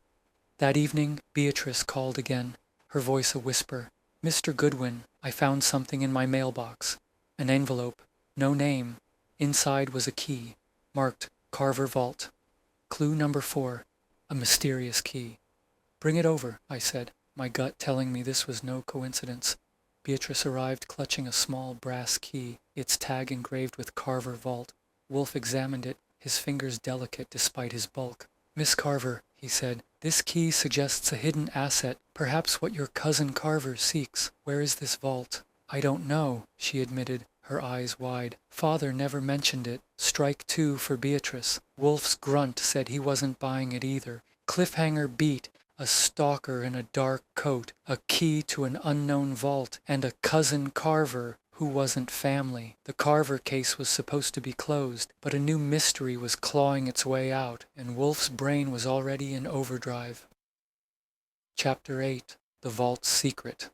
That evening, Beatrice called again, her voice a whisper. "Mr. Goodwin, I found something in my mailbox. An envelope. No name. Inside was a key, marked Carver Vault." Clue number 4, a mysterious key. "Bring it over," I said, my gut telling me this was no coincidence. Beatrice arrived clutching a small brass key, its tag engraved with Carver Vault. Wolfe examined it, his fingers delicate despite his bulk. "Miss Carver," he said, "this key suggests a hidden asset, perhaps what your cousin Carver seeks. Where is this vault?" "I don't know," she admitted, her eyes wide. "Father never mentioned it. Strike two for Beatrice." Wolfe's grunt said he wasn't buying it either. Cliffhanger beat. A stalker in a dark coat, a key to an unknown vault, and a cousin Carver who wasn't family. The Carver case was supposed to be closed, but a new mystery was clawing its way out, and Wolfe's brain was already in overdrive. Chapter 8. The Vault's Secret.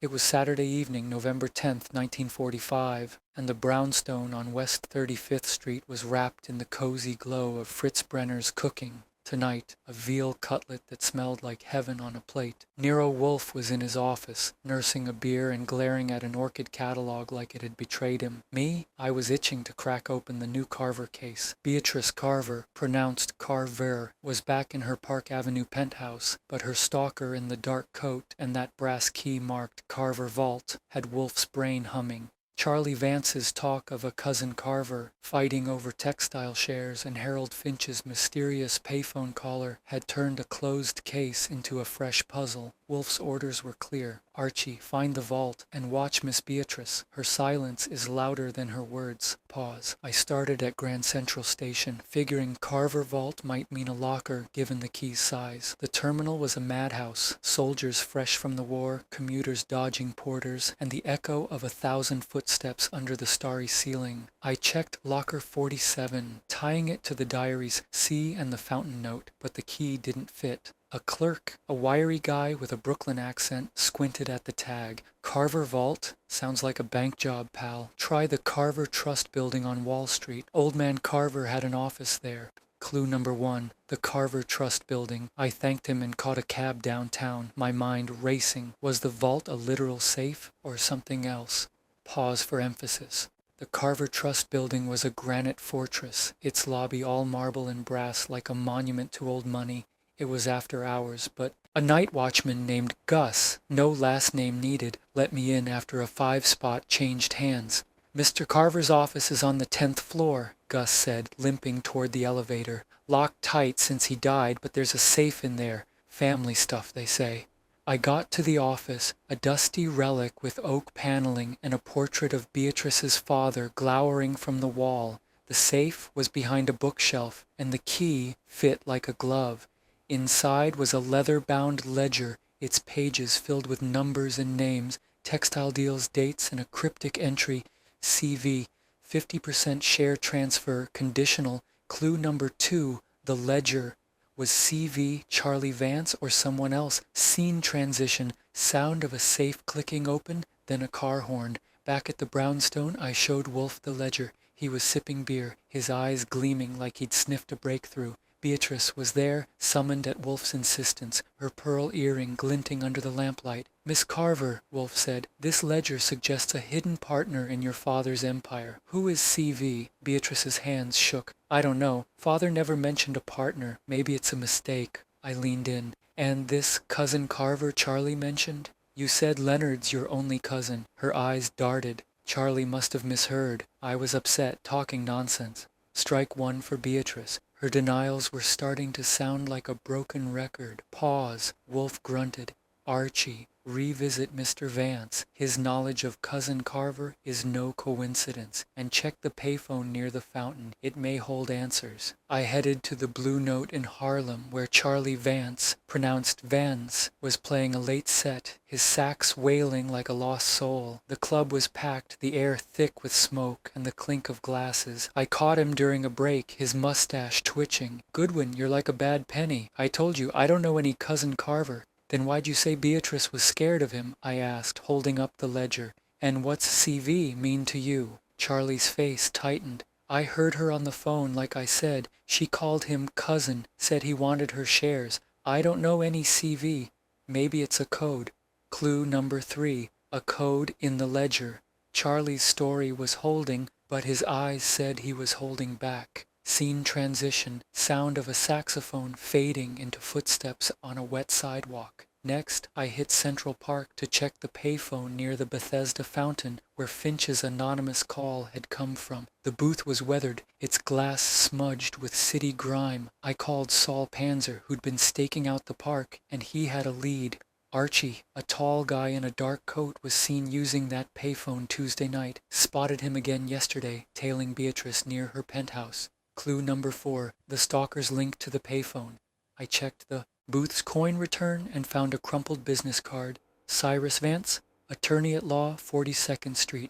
It was Saturday evening, November 10th, 1945, and the brownstone on West 35th Street was wrapped in the cozy glow of Fritz Brenner's cooking. Tonight, a veal cutlet that smelled like heaven on a plate. Nero Wolfe was in his office, nursing a beer and glaring at an orchid catalog like it had betrayed him. Me? I was itching to crack open the new Carver case. Beatrice Carver, pronounced Carver, was back in her Park Avenue penthouse, but her stalker in the dark coat and that brass key marked Carver Vault had Wolfe's brain humming. Charlie Vance's talk of a cousin Carver fighting over textile shares and Harold Finch's mysterious payphone caller had turned a closed case into a fresh puzzle. Wolfe's orders were clear. "Archie, find the vault and watch Miss Beatrice. Her silence is louder than her words." Pause. I started at Grand Central Station, figuring Carver Vault might mean a locker given the key's size. The terminal was a madhouse, soldiers fresh from the war, commuters dodging porters, and the echo of 1,000 footsteps under the starry ceiling. I checked locker 47, tying it to the diary's C and the fountain note, but the key didn't fit. A clerk, a wiry guy with a Brooklyn accent, squinted at the tag. "Carver Vault? Sounds like a bank job, pal. Try the Carver Trust Building on Wall Street. Old man Carver had an office there." Clue number 1, the Carver Trust Building. I thanked him and caught a cab downtown, my mind racing. Was the vault a literal safe or something else? Pause for emphasis. The Carver Trust Building was a granite fortress, its lobby all marble and brass like a monument to old money. It was after hours, but a night watchman named Gus, no last name needed, let me in after a 5-spot changed hands. "Mr. Carver's office is on the 10th floor, Gus said, limping toward the elevator. "Locked tight since he died, but there's a safe in there. Family stuff, they say." I got to the office, a dusty relic with oak paneling and a portrait of Beatrice's father glowering from the wall. The safe was behind a bookshelf, and the key fit like a glove. Inside was a leather-bound ledger, its pages filled with numbers and names, textile deals, dates, and a cryptic entry, CV, 50% share transfer, conditional. Clue number 2, the ledger. Was CV Charlie Vance or someone else? Scene transition, sound of a safe clicking open, then a car horn. Back at the brownstone, I showed Wolfe the ledger. He was sipping beer, his eyes gleaming like he'd sniffed a breakthrough. Beatrice was there, summoned at Wolfe's insistence, her pearl earring glinting under the lamplight. "Miss Carver," Wolfe said, "this ledger suggests a hidden partner in your father's empire. Who is CV?" Beatrice's hands shook. "I don't know. Father never mentioned a partner. Maybe it's a mistake." I leaned in. "And this cousin Carver Charlie mentioned? You said Leonard's your only cousin." Her eyes darted. Charlie must have misheard. I was upset, talking nonsense. Strike one for Beatrice. Her denials were starting to sound like a broken record. Pause. Wolfe grunted. "Archie, revisit Mr. Vance. His knowledge of cousin Carver is no coincidence. And check the payphone near the fountain. It may hold answers." I headed to the Blue Note in Harlem, where Charlie Vance, pronounced Vance, was playing a late set, his sax wailing like a lost soul. The club was packed, the air thick with smoke and the clink of glasses. I caught him during a break, his mustache twitching. "Goodwin, you're like a bad penny. I told you, I don't know any cousin Carver." "Then why'd you say Beatrice was scared of him?" I asked, holding up the ledger. "And what's CV mean to you?" Charlie's face tightened. "I heard her on the phone, like I said. She called him cousin, said he wanted her shares. I don't know any CV. Maybe it's a code." Clue number 3, a code in the ledger. Charlie's story was holding, but his eyes said he was holding back. Scene transition, sound of a saxophone fading into footsteps on a wet sidewalk. Next, I hit Central Park to check the payphone near the Bethesda fountain where Finch's anonymous call had come from. The booth was weathered, its glass smudged with city grime. I called Saul Panzer, who'd been staking out the park, and he had a lead. Archie, a tall guy in a dark coat, was seen using that payphone Tuesday night. Spotted him again yesterday, tailing Beatrice near her penthouse. Clue number 4, the stalker's link to the payphone. I checked the booth's coin return and found a crumpled business card. Cyrus Vance, attorney at law, 42nd Street.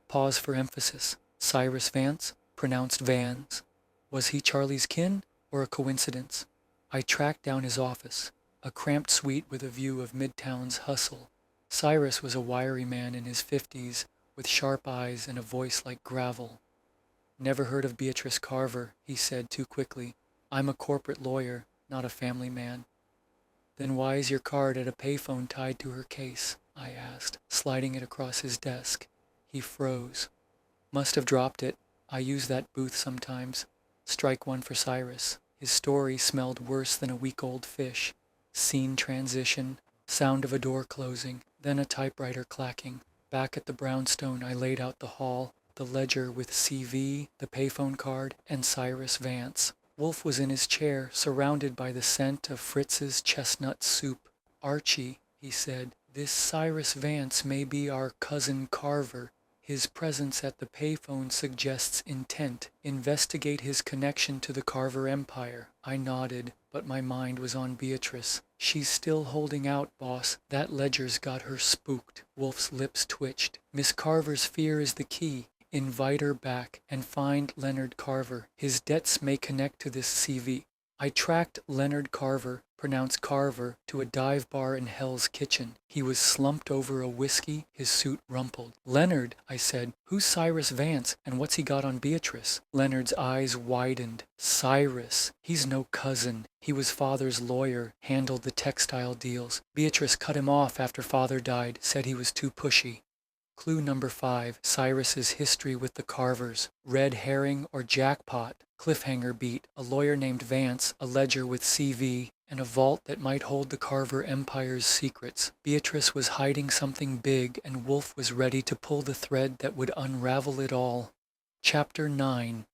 Pause for emphasis. Cyrus Vance, pronounced Vans. Was he Charlie's kin or a coincidence? I tracked down his office, a cramped suite with a view of Midtown's hustle. Cyrus was a wiry man in his 50s with sharp eyes and a voice like gravel. Never heard of Beatrice Carver, he said too quickly. I'm a corporate lawyer, not a family man. Then why is your card at a payphone tied to her case? I asked, sliding it across his desk. He froze. Must have dropped it. I use that booth sometimes. Strike one for Cyrus. His story smelled worse than a week-old fish. Scene transition, sound of a door closing, then a typewriter clacking. Back at the brownstone, I laid out the hall, the ledger with CV, the payphone card, and Cyrus Vance. Wolfe was in his chair, surrounded by the scent of Fritz's chestnut soup. Archie, he said, this Cyrus Vance may be our cousin Carver. His presence at the payphone suggests intent. Investigate his connection to the Carver Empire. I nodded, but my mind was on Beatrice. She's still holding out, boss. That ledger's got her spooked. Wolfe's lips twitched. Miss Carver's fear is the key. Invite her back and find Leonard Carver. His debts may connect to this CV. I tracked Leonard Carver, pronounced Carver, to a dive bar in Hell's Kitchen. He was slumped over a whiskey, his suit rumpled. Leonard, I said, who's Cyrus Vance and what's he got on Beatrice? Leonard's eyes widened. Cyrus, he's no cousin. He was father's lawyer, handled the textile deals. Beatrice cut him off after father died, said he was too pushy. Clue number 5, Cyrus's history with the Carvers. Red herring or jackpot. Cliffhanger beat. A lawyer named Vance, a ledger with CV, and a vault that might hold the Carver Empire's secrets. Beatrice was hiding something big, and Wolfe was ready to pull the thread that would unravel it all. Chapter 9.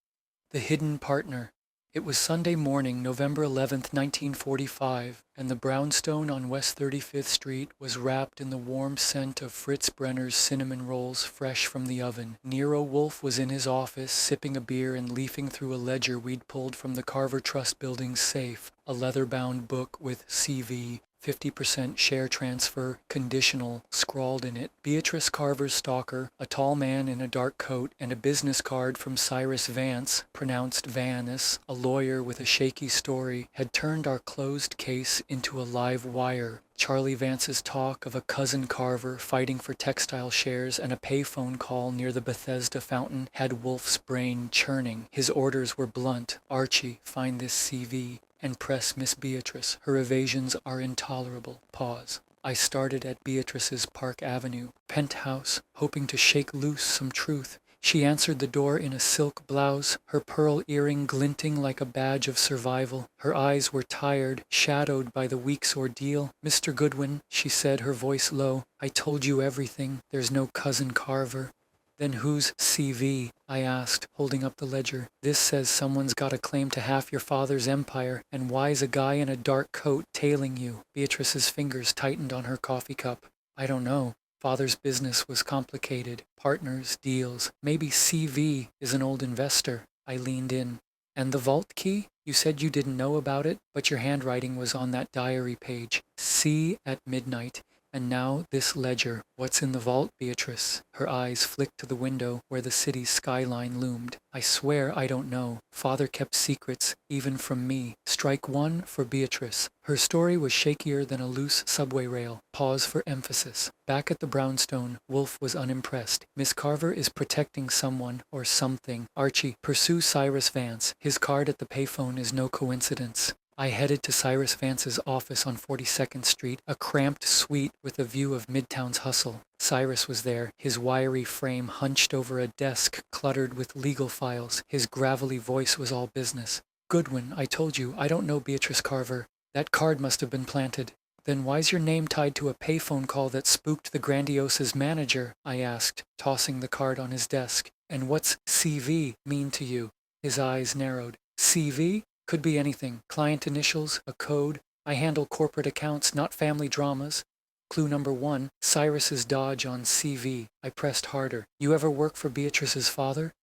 The Hidden Partner. It was Sunday morning, November 11th, 1945, and the brownstone on West 35th Street was wrapped in the warm scent of Fritz Brenner's cinnamon rolls fresh from the oven. Nero Wolfe was in his office, sipping a beer and leafing through a ledger we'd pulled from the Carver Trust Building's safe, a leather-bound book with CV, 50% share transfer, conditional, scrawled in it. Beatrice Carver's stalker, a tall man in a dark coat, and a business card from Cyrus Vance, pronounced Vanis, a lawyer with a shaky story, had turned our closed case into a live wire. Charlie Vance's talk of a cousin Carver fighting for textile shares and a payphone call near the Bethesda fountain had Wolfe's brain churning. His orders were blunt. Archie, find this CV. And press Miss Beatrice. Her evasions are intolerable. Pause. I started at Beatrice's Park Avenue penthouse, hoping to shake loose some truth. She answered the door in a silk blouse, her pearl earring glinting like a badge of survival. Her eyes were tired, shadowed by the week's ordeal. Mr. Goodwin, she said, her voice low, I told you everything. There's no cousin Carver. Then whose CV? I asked, holding up the ledger. This says someone's got a claim to half your father's empire, and why's a guy in a dark coat tailing you? Beatrice's fingers tightened on her coffee cup. I don't know. Father's business was complicated. Partners, deals. Maybe CV is an old investor. I leaned in. And the vault key? You said you didn't know about it, but your handwriting was on that diary page. See at midnight. And now this ledger. What's in the vault, Beatrice? Her eyes flicked to the window where the city's skyline loomed. I swear I don't know. Father kept secrets, even from me. Strike one for Beatrice. Her story was shakier than a loose subway rail. Pause for emphasis. Back at the brownstone, Wolfe was unimpressed. Miss Carver is protecting someone or something. Archie, pursue Cyrus Vance. His card at the payphone is no coincidence. I headed to Cyrus Vance's office on 42nd Street, a cramped suite with a view of Midtown's hustle. Cyrus was there, his wiry frame hunched over a desk cluttered with legal files. His gravelly voice was all business. Goodwin, I told you, I don't know Beatrice Carver. That card must have been planted. Then why's your name tied to a payphone call that spooked the Grandiosa's manager? I asked, tossing the card on his desk. And what's CV mean to you? His eyes narrowed. CV? Could be anything. Client initials, a code. I handle corporate accounts, not family dramas. Clue number 1, Cyrus's dodge on CV. I pressed harder. You ever work for Beatrice's father?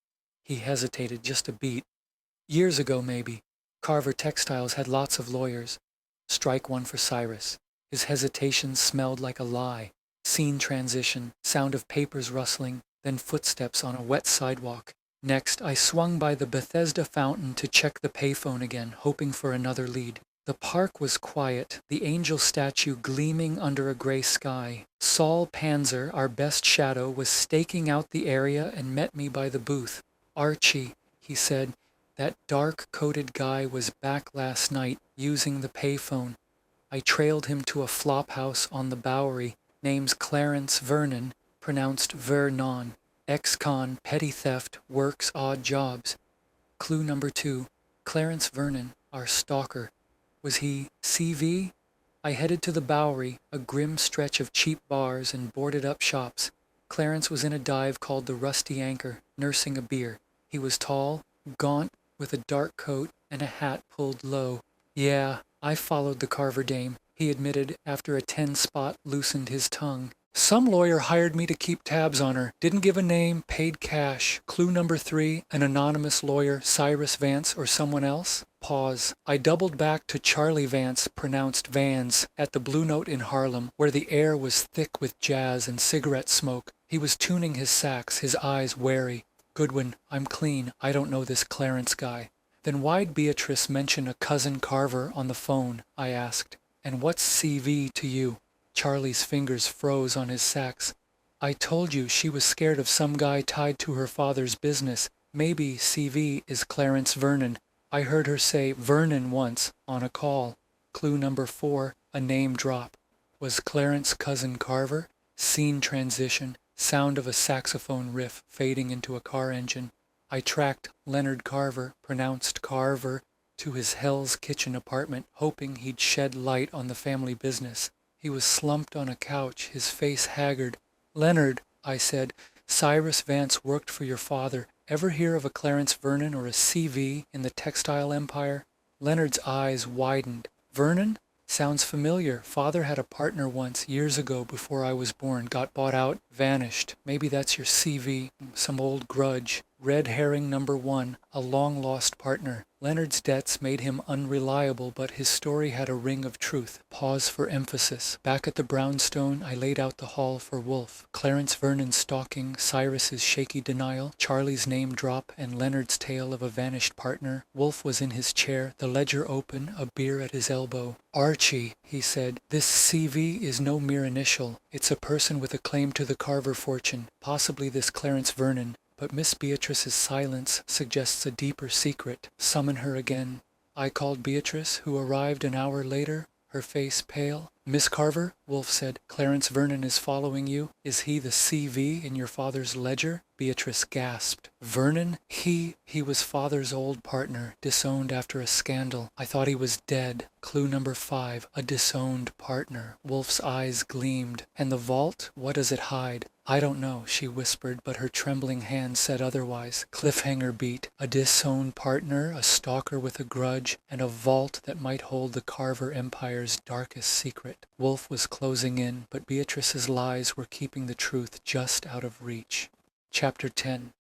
He hesitated just a beat. Years ago, maybe. Carver Textiles had lots of lawyers. Strike one for Cyrus. His hesitation smelled like a lie. Scene transition, sound of papers rustling, then footsteps on a wet sidewalk. Next, I swung by the Bethesda fountain to check the payphone again, hoping for another lead. The park was quiet, the angel statue gleaming under a gray sky. Saul Panzer, our best shadow, was staking out the area and met me by the booth. Archie, he said, that dark-coated guy was back last night using the payphone. I trailed him to a flop house on the Bowery. Name's Clarence Vernon, pronounced Vernon. Ex-con, petty theft, works odd jobs. Clue number 2, Clarence Vernon, our stalker. Was he CV? I headed to the Bowery, a grim stretch of cheap bars and boarded-up shops. Clarence was in a dive called the Rusty Anchor, nursing a beer. He was tall, gaunt, with a dark coat and a hat pulled low. Yeah, I followed the Carver dame, he admitted after a 10-spot loosened his tongue. Some lawyer hired me to keep tabs on her. Didn't give a name, paid cash. Clue number 3, an anonymous lawyer, Cyrus Vance or someone else? Pause. I doubled back to Charlie Vance, pronounced Vans, at the Blue Note in Harlem, where the air was thick with jazz and cigarette smoke. He was tuning his sax, his eyes wary. Goodwin, I'm clean. I don't know this Clarence guy. Then why'd Beatrice mention a cousin Carver on the phone? I asked. And what's CV to you? Charlie's fingers froze on his sax. I told you she was scared of some guy tied to her father's business. Maybe CV is Clarence Vernon. I heard her say Vernon once on a call. Clue number 4, a name drop. Was Clarence cousin Carver? Scene transition, sound of a saxophone riff fading into a car engine. I tracked Leonard Carver, pronounced Carver, to his Hell's Kitchen apartment, hoping he'd shed light on the family business. He was slumped on a couch, his face haggard. Leonard, I said, Cyrus Vance worked for your father. Ever hear of a Clarence Vernon or a CV in the textile empire? Leonard's eyes widened. Vernon? Sounds familiar. Father had a partner once, years ago before I was born. Got bought out, vanished. Maybe that's your CV, some old grudge. Red herring number 1, a long-lost partner. Leonard's debts made him unreliable, but his story had a ring of truth. Pause for emphasis. Back at the brownstone, I laid out the haul for Wolfe. Clarence Vernon stalking, Cyrus's shaky denial, Charlie's name drop, and Leonard's tale of a vanished partner. Wolfe was in his chair, the ledger open, a beer at his elbow. Archie, he said, this CV is no mere initial. It's a person with a claim to the Carver fortune, possibly this Clarence Vernon. But Miss Beatrice's silence suggests a deeper secret. Summon her again. I called Beatrice, who arrived an hour later, her face pale. Miss Carver, Wolfe said, Clarence Vernon is following you. Is he the CV in your father's ledger? Beatrice gasped. Vernon? He was father's old partner, disowned after a scandal. I thought he was dead. Clue number 5, a disowned partner. Wolfe's eyes gleamed. And the vault? What does it hide? I don't know, she whispered, but her trembling hand said otherwise. Cliffhanger beat. A disowned partner, a stalker with a grudge, and a vault that might hold the Carver Empire's darkest secret. Wolfe was closing in, but Beatrice's lies were keeping the truth just out of reach. Chapter 10.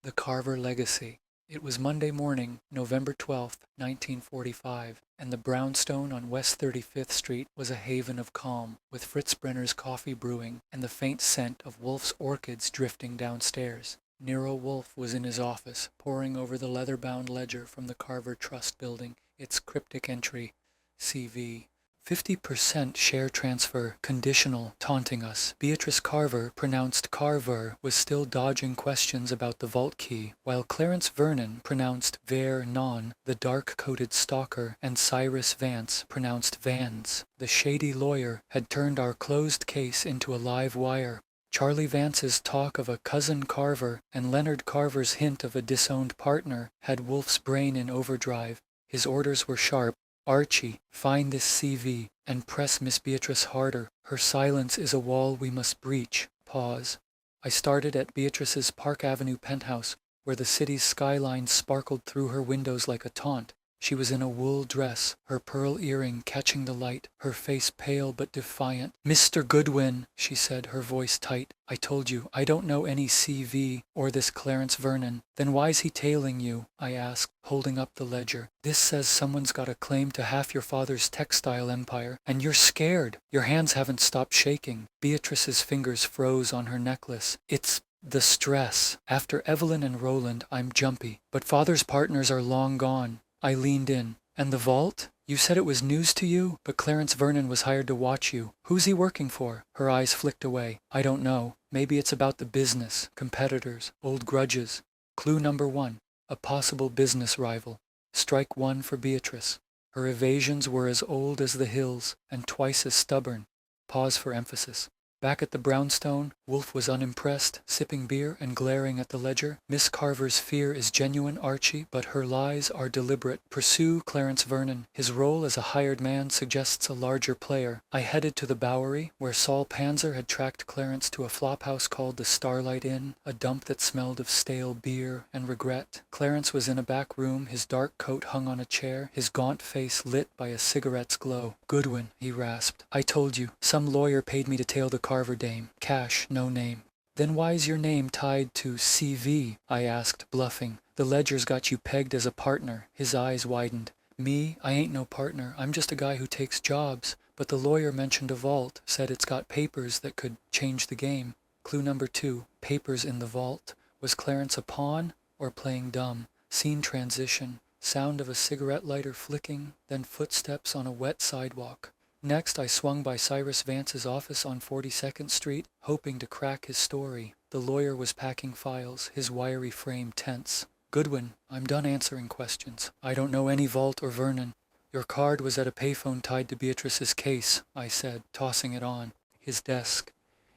The Carver Legacy. It was Monday morning, November 12th, 1945, and the brownstone on West 35th Street was a haven of calm, with Fritz Brenner's coffee brewing and the faint scent of Wolfe's orchids drifting downstairs. Nero Wolfe was in his office, poring over the leather-bound ledger from the Carver Trust building, its cryptic entry, CV. 50% share transfer, conditional, taunting us. Beatrice Carver, pronounced Carver, was still dodging questions about the vault key, while Clarence Vernon, pronounced Vernon, the dark-coated stalker, and Cyrus Vance, pronounced Vans, the shady lawyer, had turned our closed case into a live wire. Charlie Vance's talk of a cousin Carver and Leonard Carver's hint of a disowned partner had Wolfe's brain in overdrive. His orders were sharp. Archie, find this CV. and press Miss Beatrice harder. Her silence is a wall we must breach. Pause. I started at Beatrice's Park Avenue penthouse, where the city's skyline sparkled through her windows like a taunt. She was in a wool dress, her pearl earring catching the light, her face pale but defiant. "Mr. Goodwin," she said, her voice tight. "I told you, I don't know any CV or this Clarence Vernon." "Then why's he tailing you?" I asked, holding up the ledger. "This says someone's got a claim to half your father's textile empire, and you're scared. Your hands haven't stopped shaking." Beatrice's fingers froze on her necklace. "It's the stress. After Evelyn and Roland, I'm jumpy, but father's partners are long gone." I leaned in. "And the vault? You said it was news to you, but Clarence Vernon was hired to watch you. Who's he working for?" Her eyes flicked away. "I don't know. Maybe it's about the business, competitors, old grudges." Clue number 1. A possible business rival. Strike 1 for Beatrice. Her evasions were as old as the hills, and twice as stubborn. Pause for emphasis. Back at the brownstone, Wolfe was unimpressed, sipping beer and glaring at the ledger. "Miss Carver's fear is genuine, Archie, but her lies are deliberate. Pursue Clarence Vernon. His role as a hired man suggests a larger player." I headed to the Bowery, where Saul Panzer had tracked Clarence to a flophouse called the Starlight Inn, a dump that smelled of stale beer and regret. Clarence was in a back room, his dark coat hung on a chair, his gaunt face lit by a cigarette's glow. "Goodwin," he rasped. "I told you. Some lawyer paid me to tail the Carver dame. Cash, no name." "Then why's your name tied to CV?" I asked, bluffing. "The ledger's got you pegged as a partner." His eyes widened. "Me? I ain't no partner. I'm just a guy who takes jobs. But the lawyer mentioned a vault, said it's got papers that could change the game." Clue number 2. Papers in the vault. Was Clarence a pawn or playing dumb? Scene transition. Sound of a cigarette lighter flicking, then footsteps on a wet sidewalk. Next, I swung by Cyrus Vance's office on 42nd Street, hoping to crack his story. The lawyer was packing files, his wiry frame tense. "Goodwin, I'm done answering questions. I don't know any Vault or Vernon. Your card was at a payphone tied to Beatrice's case," I said, tossing it on. His desk.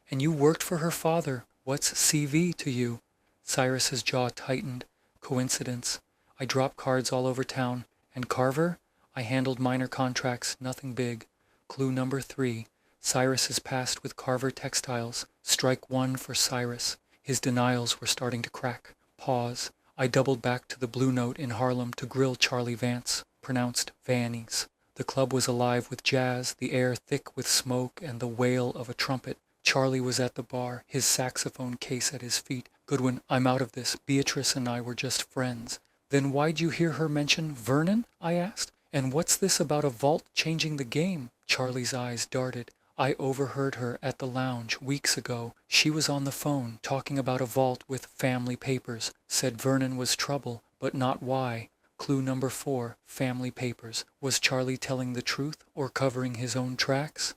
"And you worked for her father. What's CV to you?" Cyrus's jaw tightened. "Coincidence. I drop cards all over town. And Carver? I handled minor contracts, nothing big." Clue number 3. Cyrus's past with Carver Textiles. Strike 1 for Cyrus. His denials were starting to crack. Pause. I doubled back to the Blue Note in Harlem to grill Charlie Vance, pronounced Vannies. The club was alive with jazz, the air thick with smoke and the wail of a trumpet. Charlie was at the bar, his saxophone case at his feet. "Goodwin, I'm out of this. Beatrice and I were just friends." "Then why'd you hear her mention Vernon?" I asked. "And what's this about a vault changing the game?" Charlie's eyes darted. "I overheard her at the lounge weeks ago. She was on the phone talking about a vault with family papers. Said Vernon was trouble, but not why." Clue number 4. Family papers. Was Charlie telling the truth or covering his own tracks?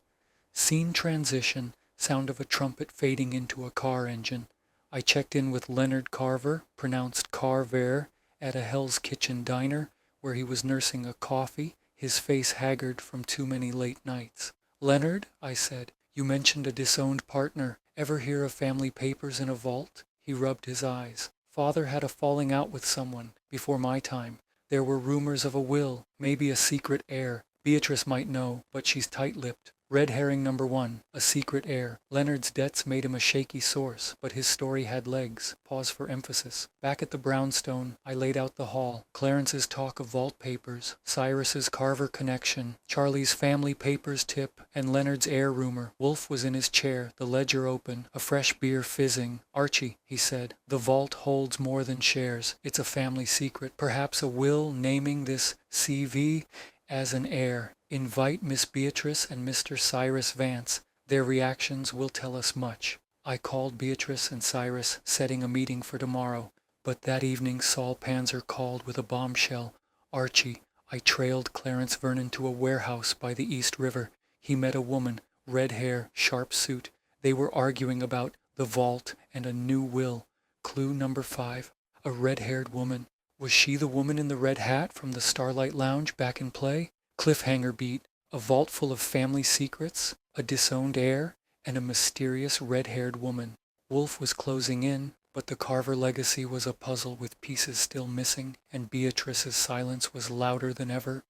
Scene transition. Sound of a trumpet fading into a car engine. I checked in with Leonard Carver, pronounced Carver, at a Hell's Kitchen diner, where he was nursing a coffee, his face haggard from too many late nights. "Leonard," I said, "you mentioned a disowned partner. Ever hear of family papers in a vault?" He rubbed his eyes. "Father had a falling out with someone, before my time. There were rumors of a will, maybe a secret heir. Beatrice might know, but she's tight-lipped. Red herring number 1, a secret heir. Leonard's debts made him a shaky source, but his story had legs." Pause for emphasis. Back at the brownstone, I laid out the hall. Clarence's talk of vault papers, Cyrus's Carver connection, Charlie's family papers tip, and Leonard's heir rumor. Wolfe was in his chair, the ledger open, a fresh beer fizzing. "Archie," he said, "the vault holds more than shares. It's a family secret. Perhaps a will naming this CV as an heir. Invite Miss Beatrice and Mr. Cyrus Vance. Their reactions will tell us much." I called Beatrice and Cyrus, setting a meeting for tomorrow. But that evening Saul Panzer called with a bombshell. "Archie, I trailed Clarence Vernon to a warehouse by the East River. He met a woman, red hair, sharp suit. They were arguing about the vault and a new will." Clue number 5. A red-haired woman. Was she the woman in the red hat from the Starlight Lounge back in play? Cliffhanger beat. A vault full of family secrets, a disowned heir, and a mysterious red-haired woman. Wolfe was closing in, but the Carver legacy was a puzzle with pieces still missing, and Beatrice's silence was louder than ever.